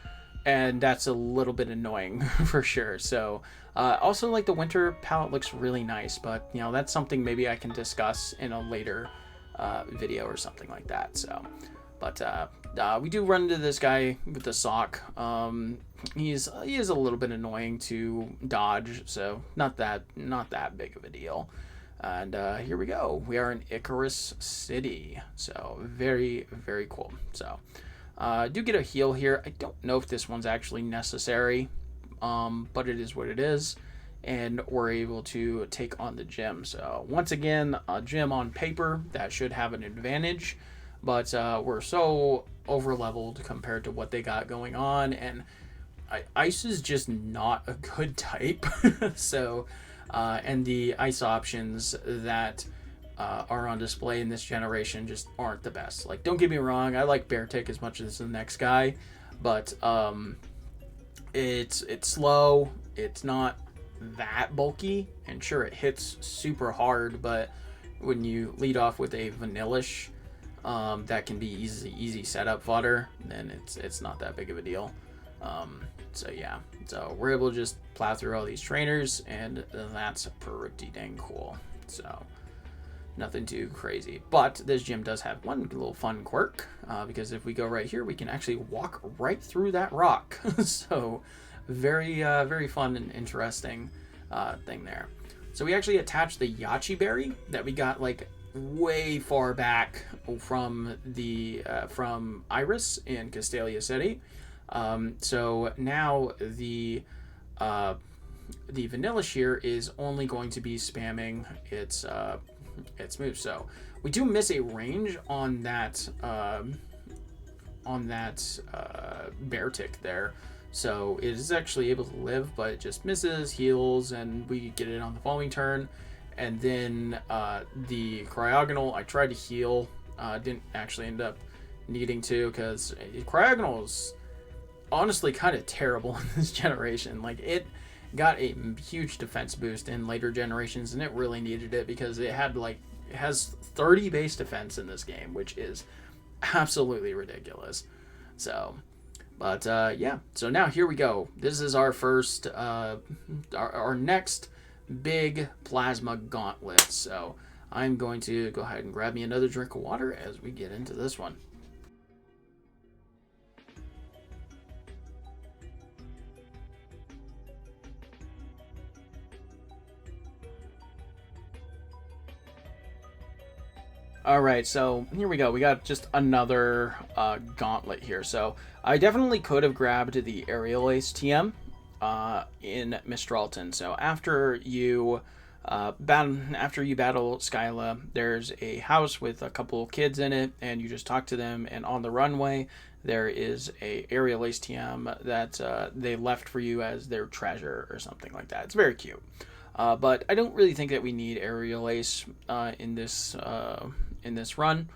and that's a little bit annoying for sure. So also, like, the winter palette looks really nice, but that's something maybe I can discuss in a later video or something like that. So But we do run into this guy with the sock. He is a little bit annoying to dodge, so not that big of a deal. And here we go. We are in Icarus City, so very, very cool. So I do get a heal here. I don't know if this one's actually necessary, but it is what it is. And we're able to take on the gym. So once again, a gym on paper that should have an advantage, but we're so over-leveled compared to what they got going on, and Ice is just not a good type. So, and the ice options that are on display in this generation just aren't the best. Like, don't get me wrong, I like Beartic as much as the next guy, but it's slow, it's not that bulky, and sure, it hits super hard, but when you lead off with a vanillish that can be easy setup fodder, then it's not that big of a deal. So yeah, so we're able to just plow through all these trainers, and that's pretty dang cool. So nothing too crazy, but this gym does have one little fun quirk, because if we go right here, we can actually walk right through that rock. So very fun and interesting thing there. So we actually attached the Yachi berry that we got like way far back from the from Iris in Castelia City. So now the vanilla shear is only going to be spamming its move. So we do miss a range on that Beartic there. So it is actually able to live, but it just misses, heals, and we get it on the following turn. And then the Cryogonal, I tried to heal, didn't actually end up needing to, because Cryogonal is honestly kind of terrible in this generation. Like, it got a huge defense boost in later generations, and it really needed it because it has 30 base defense in this game, which is absolutely ridiculous. So, but yeah, so now here we go. This is our first, our next big plasma gauntlet. So I'm going to go ahead and grab me another drink of water as we get into this one. All right, so here we go. We got just another gauntlet here. So I definitely could have grabbed the Aerial Ace TM in Mistralton. So after you battle Skyla, there's a house with a couple of kids in it, and you just talk to them. And on the runway, there is a Aerial Ace TM that they left for you as their treasure or something like that. It's very cute. But I don't really think that we need Aerial Ace in this run,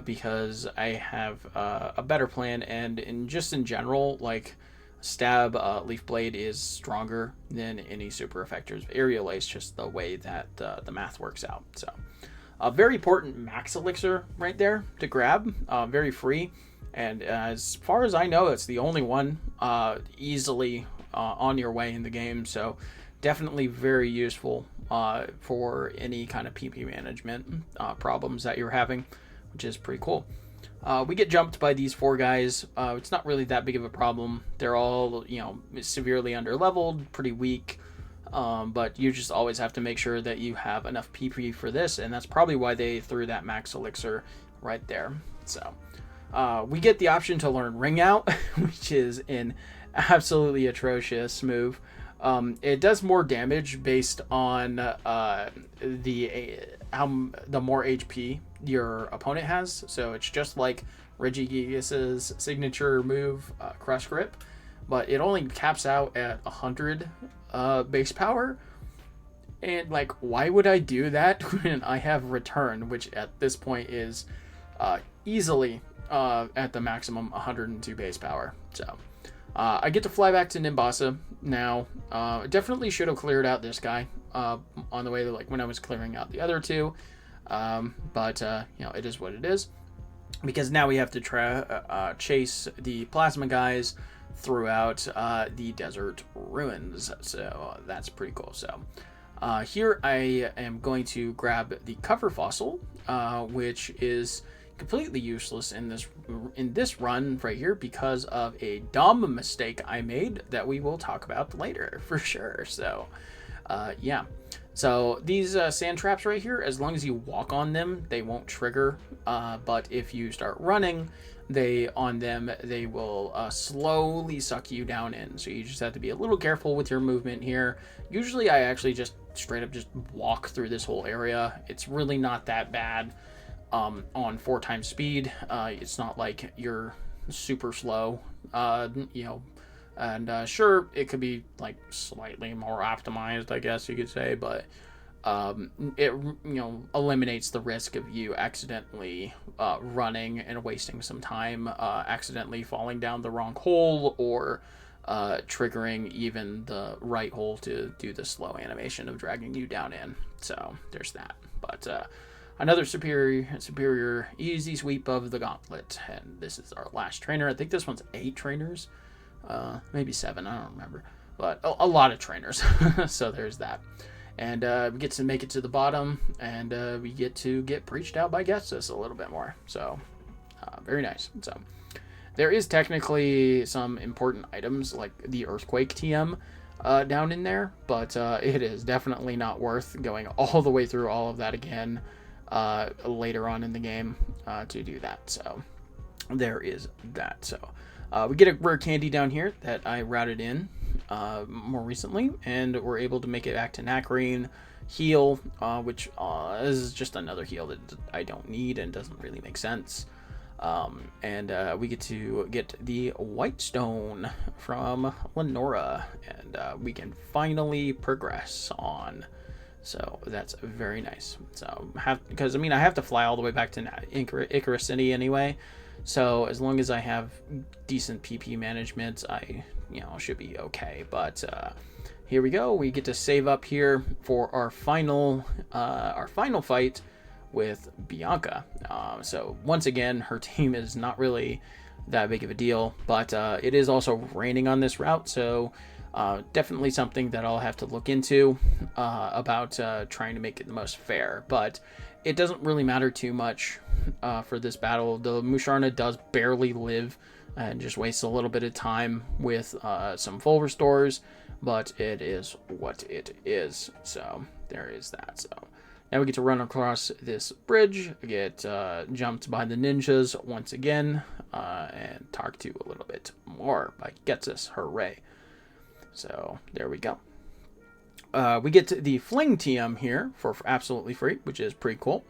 because I have a better plan, and in general, like, Stab Leaf Blade is stronger than any super effectors. Aerial Ace, just the way that the math works out. So a very important max elixir right there to grab, very free, and as far as I know, it's the only one easily on your way in the game. So definitely very useful for any kind of PP management problems that you're having, which is pretty cool. We get jumped by these four guys. It's not really that big of a problem. They're all, severely underleveled, pretty weak, but you just always have to make sure that you have enough PP for this, and that's probably why they threw that max elixir right there. So we get the option to learn Ring Out, which is an absolutely atrocious move. It does more damage based on the more HP your opponent has. So it's just like Regigigas's signature move, Crush Grip, but it only caps out at 100 base power. And like, why would I do that when I have Return, which at this point is easily at the maximum 102 base power. So I get to fly back to Nimbasa now. Definitely should have cleared out this guy on the way, like when I was clearing out the other two. But it is what it is, because now we have to chase the plasma guys throughout the desert ruins. So that's pretty cool. So here I am going to grab the cover fossil, which is completely useless in this run right here because of a dumb mistake I made that we will talk about later for sure. So yeah, so these sand traps right here, as long as you walk on them, they won't trigger, but if you start running they will slowly suck you down in, so you just have to be a little careful with your movement here. Usually I actually just straight up just walk through this whole area. It's really not that bad. On 4 times speed, it's not like you're super slow, and sure, it could be like slightly more optimized, I guess you could say, but it eliminates the risk of you accidentally running and wasting some time, accidentally falling down the wrong hole, or triggering even the right hole to do the slow animation of dragging you down in. So there's that. But another superior easy sweep of the gauntlet, and this is our last trainer. I think this one's 8 trainers, maybe 7, I don't remember, but a lot of trainers. So there's that. And we get to make it to the bottom, and we get to get preached out by Getsus a little bit more. So very nice. So there is technically some important items like the Earthquake TM down in there, but it is definitely not worth going all the way through all of that again later on in the game to do that. So there is that. So we get a rare candy down here that I routed in more recently, and we're able to make it back to Nakrine, heal, which is just another heal that I don't need and doesn't really make sense. And we get to get the White Stone from Lenora, and we can finally progress on. So that's very nice. So because I have to fly all the way back to Icarus City anyway. So as long as I have decent PP management, I should be okay. But here we go. We get to save up here for our final fight with Bianca. So once again, her team is not really that big of a deal, but it is also raining on this route, so definitely something that I'll have to look into about trying to make it the most fair. But it doesn't really matter too much for this battle. The Musharna does barely live and just wastes a little bit of time with some full restores, but it is what it is. So there is that. So now we get to run across this bridge, get jumped by the ninjas once again, and talk to a little bit more by Getsus. Hooray. So there we go. We get to the Fling TM here for absolutely free, which is pretty cool.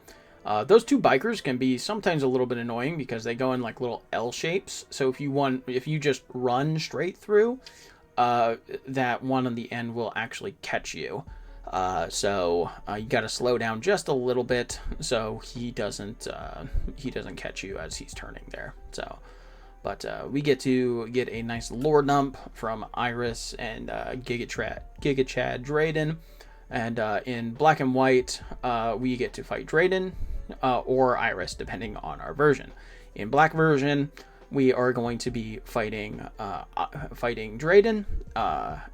Those 2 bikers can be sometimes a little bit annoying because they go in like little L shapes. So if you just run straight through, that one on the end will actually catch you. So you got to slow down just a little bit so he doesn't catch you as he's turning there. So, but we get to get a nice lore dump from Iris and Giga Chad Drayden, and in black and white we get to fight Drayden or Iris depending on our version. In black version, we are going to be fighting Drayden,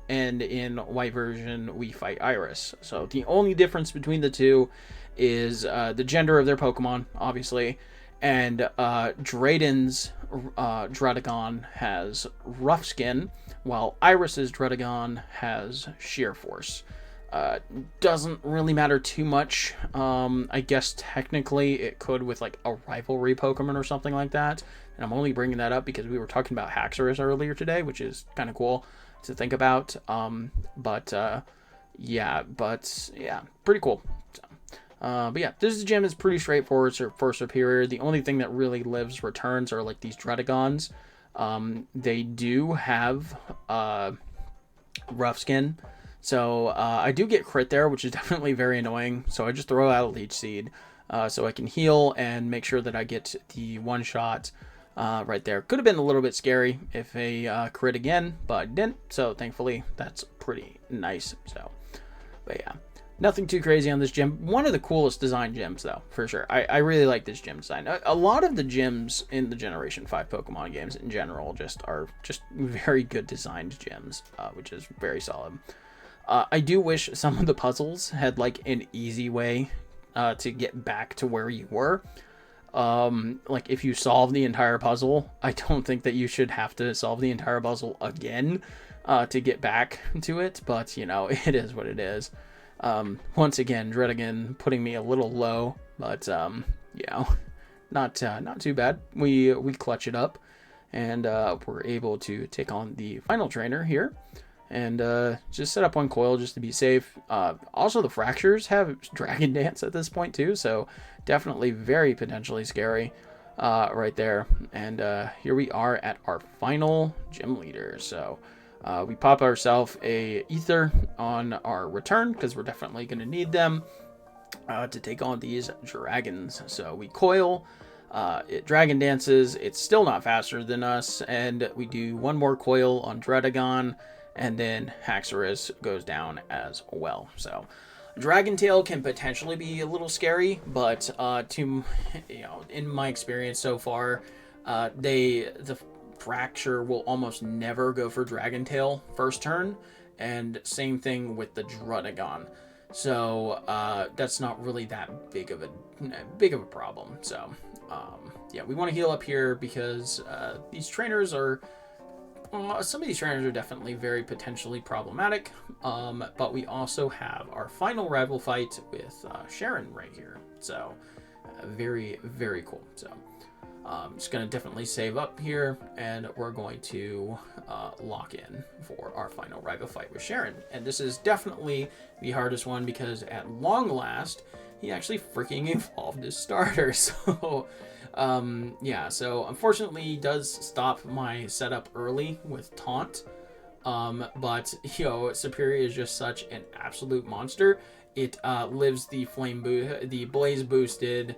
and in white version we fight Iris. So the only difference between the two is the gender of their Pokemon, obviously, and Drayden's Druddigon has Rough Skin, while Iris's Druddigon has Sheer Force. Doesn't really matter too much. I guess technically it could with like a rivalry Pokemon or something like that. And I'm only bringing that up because we were talking about Haxorus earlier today, which is kind of cool to think about. Yeah, pretty cool. So, but yeah, this gym is pretty straightforward for Serperior. The only thing that really lives returns are like these Druddigons. They do have Rough Skin. So I do get crit there, which is definitely very annoying. So I just throw out a Leech Seed so I can heal and make sure that I get the one shot right there. Could have been a little bit scary if a crit again, but I didn't. So thankfully, that's pretty nice. So, but yeah, nothing too crazy on this gym. One of the coolest design gyms, though, for sure. I really like this gym design. A lot of the gyms in the Generation 5 Pokemon games in general are just very good designed gyms, which is very solid. I do wish some of the puzzles had like an easy way to get back to where you were. Like if you solve the entire puzzle, I don't think that you should have to solve the entire puzzle again to get back to it, but you know, it is what it is. Once again, Dredigan putting me a little low, but you know, not too bad. We clutch it up, and we're able to take on the final trainer here, and just set up one coil just to be safe. Also, the fractures have Dragon Dance at this point too, so definitely very potentially scary right there. And here we are at our final gym leader. So we pop ourselves a ether on our return because we're definitely going to need them to take on these dragons. So we coil, it dragon dances, it's still not faster than us, and we do one more coil on Dredigon, and then Haxorus goes down as well. So Dragon Tail can potentially be a little scary, but in my experience so far, the Fracture will almost never go for Dragon Tail first turn, and same thing with the Dredigon. So that's not really that big of a problem. So yeah, we want to heal up here because these trainers are. Some of these trainers are definitely very potentially problematic, but we also have our final rival fight with Sharon right here. So very, very cool. So just going to definitely save up here, and we're going to lock in for our final rival fight with Sharon. And this is definitely the hardest one because at long last, he actually freaking evolved his starter. So yeah, so unfortunately he does stop my setup early with taunt, but you know, Serperior is just such an absolute monster. It lives the blaze boosted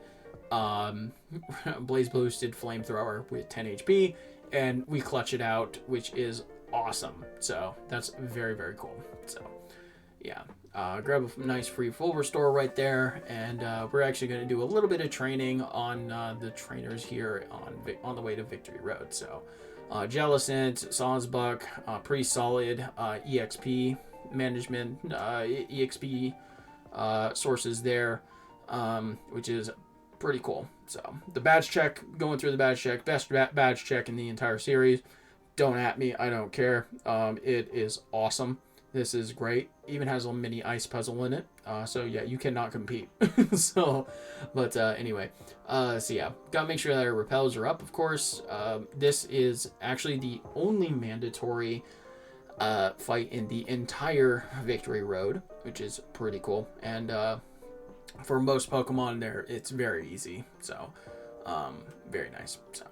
flamethrower with 10 HP, and we clutch it out, which is awesome. So that's very, very cool. So yeah, grab a nice free full restore right there, and we're actually going to do a little bit of training on the trainers here on the way to Victory Road. So Jellicent, Sawsbuck, pretty solid EXP management, EXP sources there, which is pretty cool. So the badge check, going through the badge check, best badge check in the entire series. Don't at me, I don't care. It is awesome. This is great. Even has a mini ice puzzle in it. So yeah, you cannot compete. So, but anyway, so yeah, gotta make sure that our repels are up, of course. This is actually the only mandatory fight in the entire Victory Road, which is pretty cool. And for most Pokemon there, it's very easy. So, very nice. So,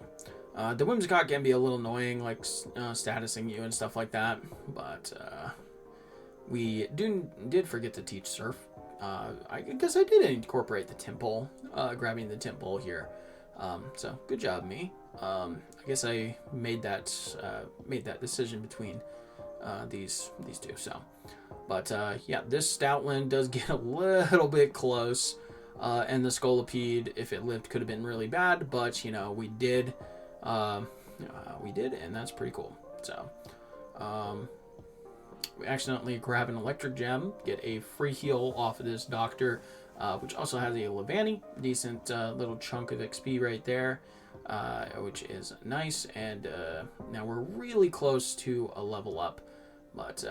the Whimsicott can be a little annoying, like statusing you and stuff like that, but we did forget to teach Surf. I guess I did incorporate the Temple, grabbing the Temple here. So good job, me. I guess I made that decision between these two. So, but yeah, this Stoutland does get a little bit close, and the Scolipede, if it lived, could have been really bad. But you know, we did, and that's pretty cool. So. We accidentally grab an electric gem, get a free heal off of this doctor, which also has a Levani, decent little chunk of XP right there, which is nice. And now we're really close to a level up, but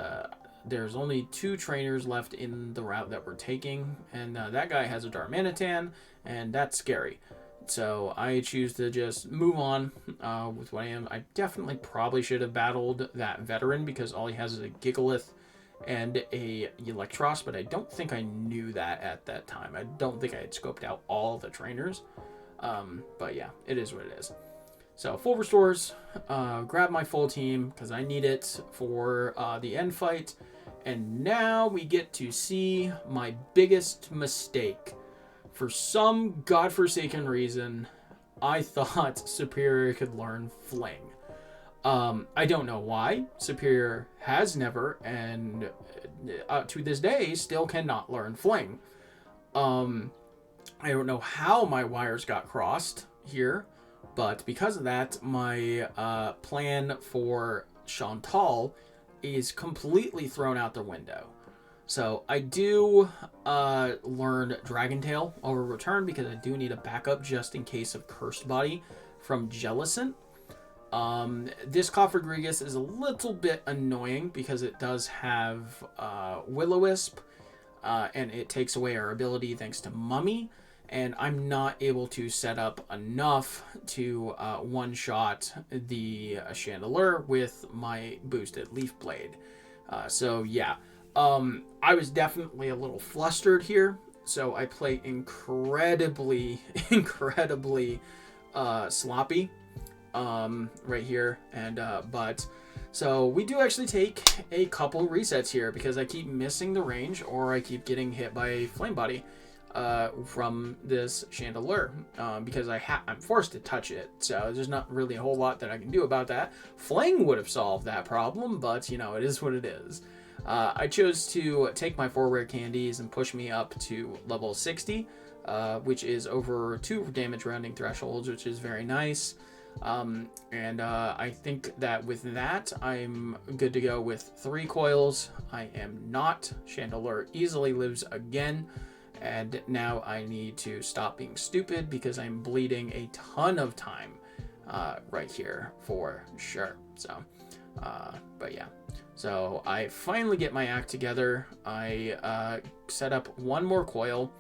there's only 2 trainers left in the route that we're taking, and that guy has a Darmanitan, and that's scary. So I choose to just move on with what I am. I definitely probably should have battled that veteran because all he has is a Gigalith and a Electros, but I don't think I knew that at that time. I don't think I had scoped out all the trainers. But yeah, it is what it is. So full restores, grab my full team because I need it for the end fight. And now we get to see my biggest mistake. For some godforsaken reason, I thought Serperior could learn Fling. I don't know why. Serperior has never, and to this day, still cannot learn Fling. I don't know how my wires got crossed here, but because of that, my plan for Chantal is completely thrown out the window. So I do learn Dragon Tail over return because I do need a backup just in case of Cursed Body from Jellicent. This Cofagrigus is a little bit annoying because it does have Will-O-Wisp, and it takes away our ability thanks to Mummy, and I'm not able to set up enough to one-shot the Chandelure with my boosted Leaf Blade. So yeah, I was definitely a little flustered here, so I play incredibly sloppy right here, and but so we do actually take a couple resets here because I keep missing the range or I keep getting hit by Flame Body from this Chandelure because I'm forced to touch it, so there's not really a whole lot that I can do about that. Fling would have solved that problem, but you know, it is what it is. I chose to take my 4 rare candies and push me up to level 60, which is over 2 damage rounding thresholds, which is very nice. And I think that with that, I'm good to go with 3 coils. I am not. Chandelure easily lives again. And now I need to stop being stupid because I'm bleeding a ton of time right here for sure. So, but yeah. So I finally get my act together. I set up 1 more coil.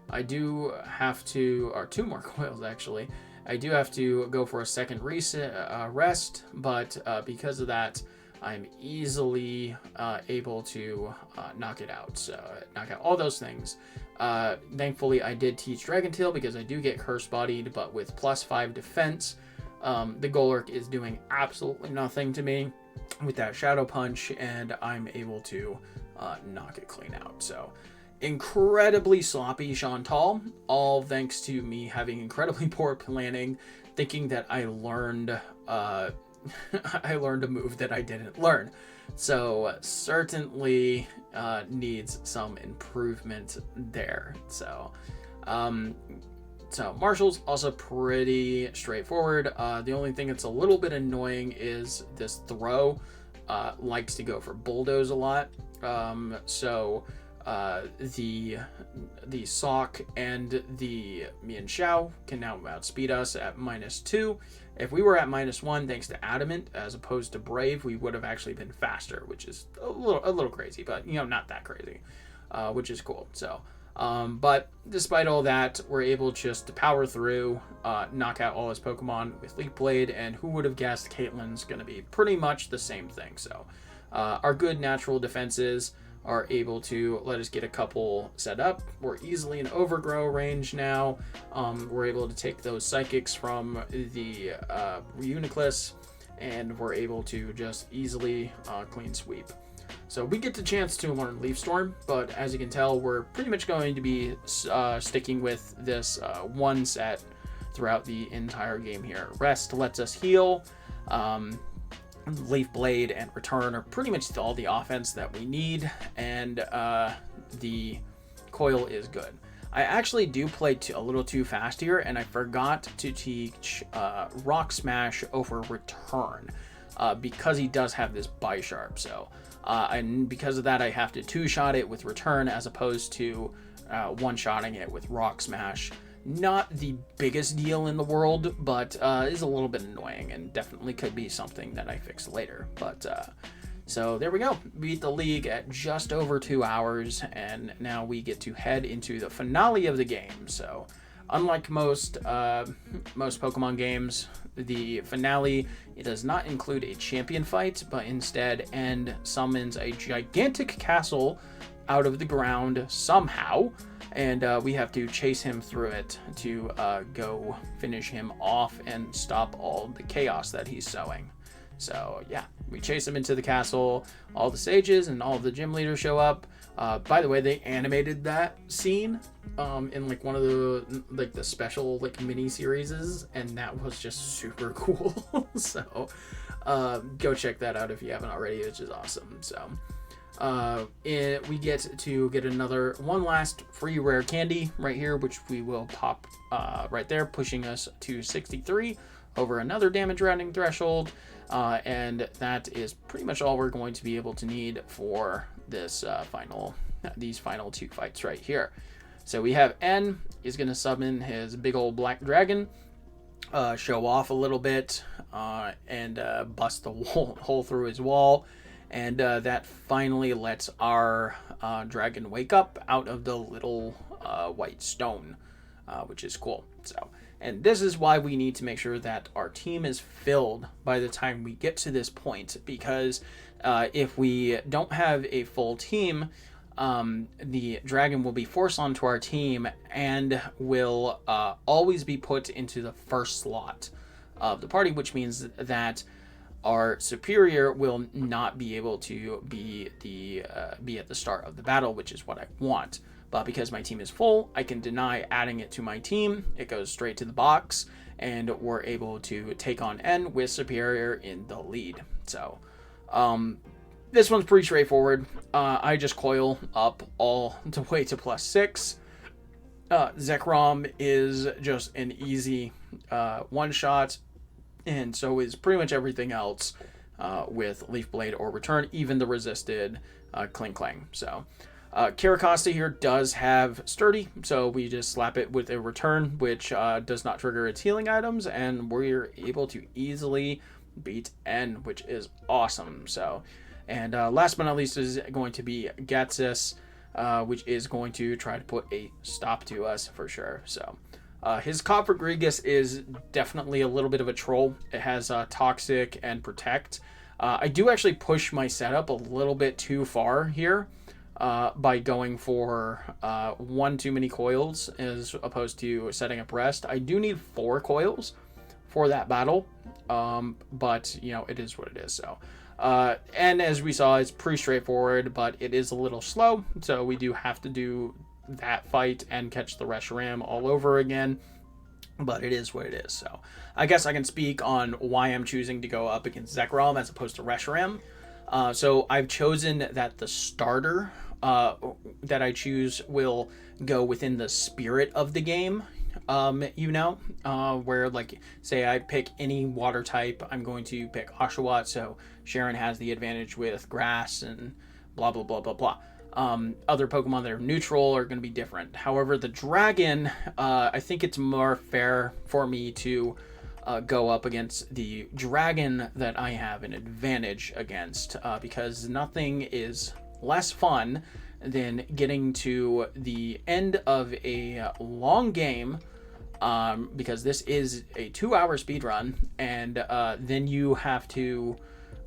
I do have to, or 2 more coils actually. I do have to go for a second rest, but because of that, I'm easily able to knock it out. So knock out all those things. Thankfully, I did teach Dragon Tail because I do get Curse Bodied, but with +5 defense, the Golurk is doing absolutely nothing to me with that Shadow Punch, and I'm able to knock it clean out. So incredibly sloppy Chantal, all thanks to me having incredibly poor planning, thinking that I learned I learned a move that I didn't learn. So certainly needs some improvement there. So Marshall's also pretty straightforward. The only thing that's a little bit annoying is this throw likes to go for bulldoze a lot. The Sock and the Mian Xiao can now outspeed us at -2. If we were at -1 thanks to Adamant as opposed to Brave, we would have actually been faster, which is a little crazy, but you know, not that crazy, which is cool. So, but despite all that, we're able just to power through, knock out all his Pokemon with Leaf Blade, and who would have guessed Caitlin's going to be pretty much the same thing. So, our good natural defenses are able to let us get a couple set up. We're easily in overgrow range now. We're able to take those psychics from the Uniclus, and we're able to just easily clean sweep. So we get the chance to learn Leaf Storm, but as you can tell, we're pretty much going to be sticking with this one set throughout the entire game here. Rest lets us heal. Leaf Blade and Return are pretty much all the offense that we need, and the coil is good. I actually do play a little too fast here, and I forgot to teach Rock Smash over Return because he does have this Bisharp. So, and because of that, I have to 2-shot it with Return as opposed to 1-shotting it with Rock Smash. Not the biggest deal in the world, but is a little bit annoying and definitely could be something that I fix later. But so there we go. Beat the league at just over 2 hours, and now we get to head into the finale of the game. So unlike most Pokemon games, the finale, it does not include a champion fight, but instead End summons a gigantic castle out of the ground somehow, and we have to chase him through it to go finish him off and stop all the chaos that he's sowing. So yeah, we chase him into the castle. All the sages and all the gym leaders show up. By the way, they animated that scene in like one of the special like mini series, and that was just super cool. So go check that out if you haven't already, which is awesome. So we get to get one last free rare candy right here, which we will pop right there, pushing us to 63 over another damage rounding threshold, and that is pretty much all we're going to be able to need for this final these final 2 fights right here. So we have N is going to summon his big old black dragon, show off a little bit, and bust the hole through his wall. And that finally lets our dragon wake up out of the little white stone, which is cool. So, and this is why we need to make sure that our team is filled by the time we get to this point, because if we don't have a full team, the dragon will be forced onto our team and will always be put into the first slot of the party, which means that our superior will not be able to be at the start of the battle, which is what I want. But because my team is full, I can deny adding it to my team. It goes straight to the box, and we're able to take on N with Superior in the lead. So, this one's pretty straightforward. I just coil up all the way to +6. Zekrom is just an easy one-shot, and so is pretty much everything else with Leaf Blade or Return, even the resisted Cling Clang. So, Caracosta here does have Sturdy, so we just slap it with a Return, which does not trigger its healing items, and we're able to easily beat N, which is awesome. So, and last but not least is going to be Gatsis, which is going to try to put a stop to us for sure. So, his Copper Grigus is definitely a little bit of a troll. It has Toxic and Protect. I do actually push my setup a little bit too far here by going for one too many coils as opposed to setting up rest. I do need 4 coils for that battle, but, you know, it is what it is. So, and as we saw, it's pretty straightforward, but it is a little slow, so we do have to do that fight and catch the Reshiram all over again, but it is what it is. So I guess I can speak on why I'm choosing to go up against Zekrom as opposed to Reshiram. So I've chosen that the starter that I choose will go within the spirit of the game. Where, like, say I pick any water type, I'm going to pick Oshawott, so Sharon has the advantage with grass and blah blah blah blah blah. Other Pokemon that are neutral are going to be different. However, the dragon, I think it's more fair for me to go up against the dragon that I have an advantage against, because nothing is less fun than getting to the end of a long game, because this is a 2-hour speed run, and then you have to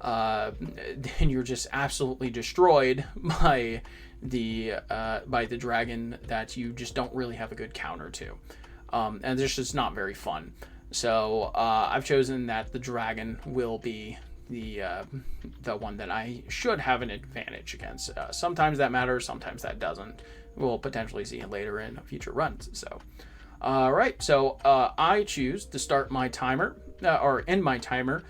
then you're just absolutely destroyed by the dragon that you just don't really have a good counter to, and it's just not very fun. So I've chosen that the dragon will be the one that I should have an advantage against. Sometimes that matters, sometimes that doesn't. We'll potentially see it later in future runs. So, alright, so I choose to start my timer, or end my timer,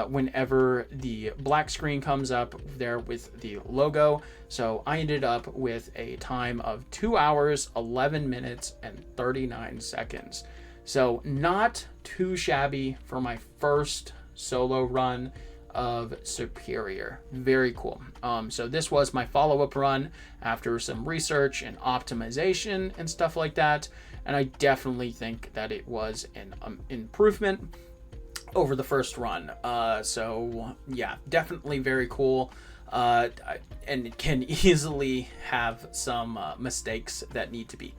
whenever the black screen comes up there with the logo. So I ended up with a time of 2 hours, 11 minutes, and 39 seconds. So not too shabby for my first solo run of Serperior. Very cool. So this was my follow-up run after some research and optimization and stuff like that, and I definitely think that it was an improvement over the first run. So yeah, definitely very cool, and it can easily have some mistakes that need to be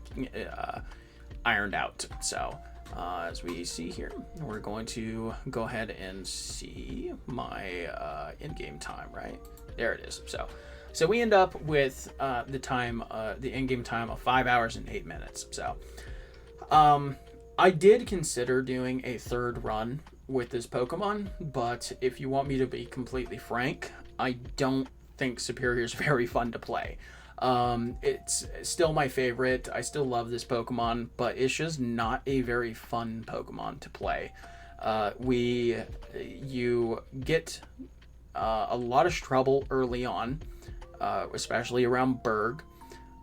ironed out. So as we see here, we're going to go ahead and see my in-game time. Right there it is. So we end up with the in-game time of 5 hours and 8 minutes. So I did consider doing a third run with this Pokemon, but if you want me to be completely frank, I don't think Serperior is very fun to play. It's still my favorite. I still love this Pokemon, but it's just not a very fun Pokemon to play. You get a lot of trouble early on, especially around Berg,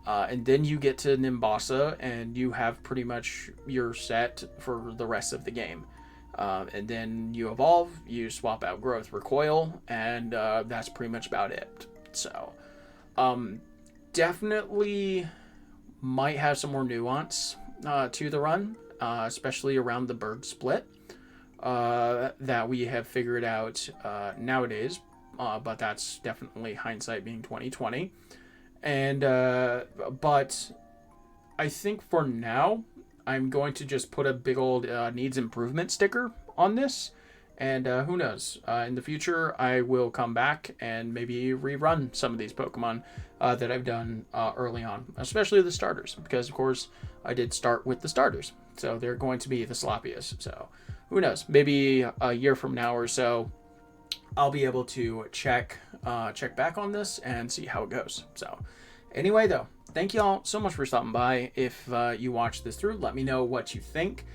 and then you get to Nimbasa, and you have pretty much your set for the rest of the game. And then you evolve, you swap out Growth, Recoil, and that's pretty much about it. So, definitely might have some more nuance to the run, especially around the bird split that we have figured out nowadays. But that's definitely hindsight being 2020. And but I think for now, I'm going to just put a big old needs improvement sticker on this. And who knows? In the future, I will come back and maybe rerun some of these Pokemon that I've done early on, especially the starters, because of course I did start with the starters, so they're going to be the sloppiest. So who knows? Maybe a year from now or so, I'll be able to check back on this and see how it goes. So anyway, though, thank you all so much for stopping by. If you watched this through, let me know what you think.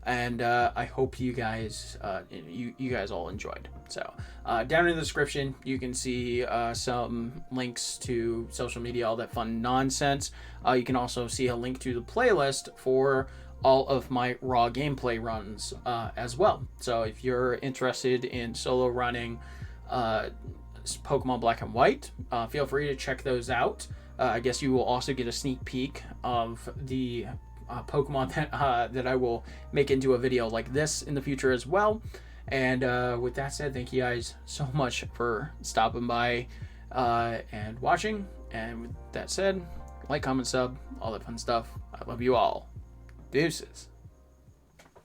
And I hope you guys you guys all enjoyed. So down in the description, you can see some links to social media, all that fun nonsense. You can also see a link to the playlist for all of my raw gameplay runs as well. So if you're interested in solo running Pokemon Black and White, feel free to check those out. I guess you will also get a sneak peek of the Pokemon that I will make into a video like this in the future as well. And with that said, thank you guys so much for stopping by and watching. And with that said, like, comment, sub, all that fun stuff. I love you all. Deuces.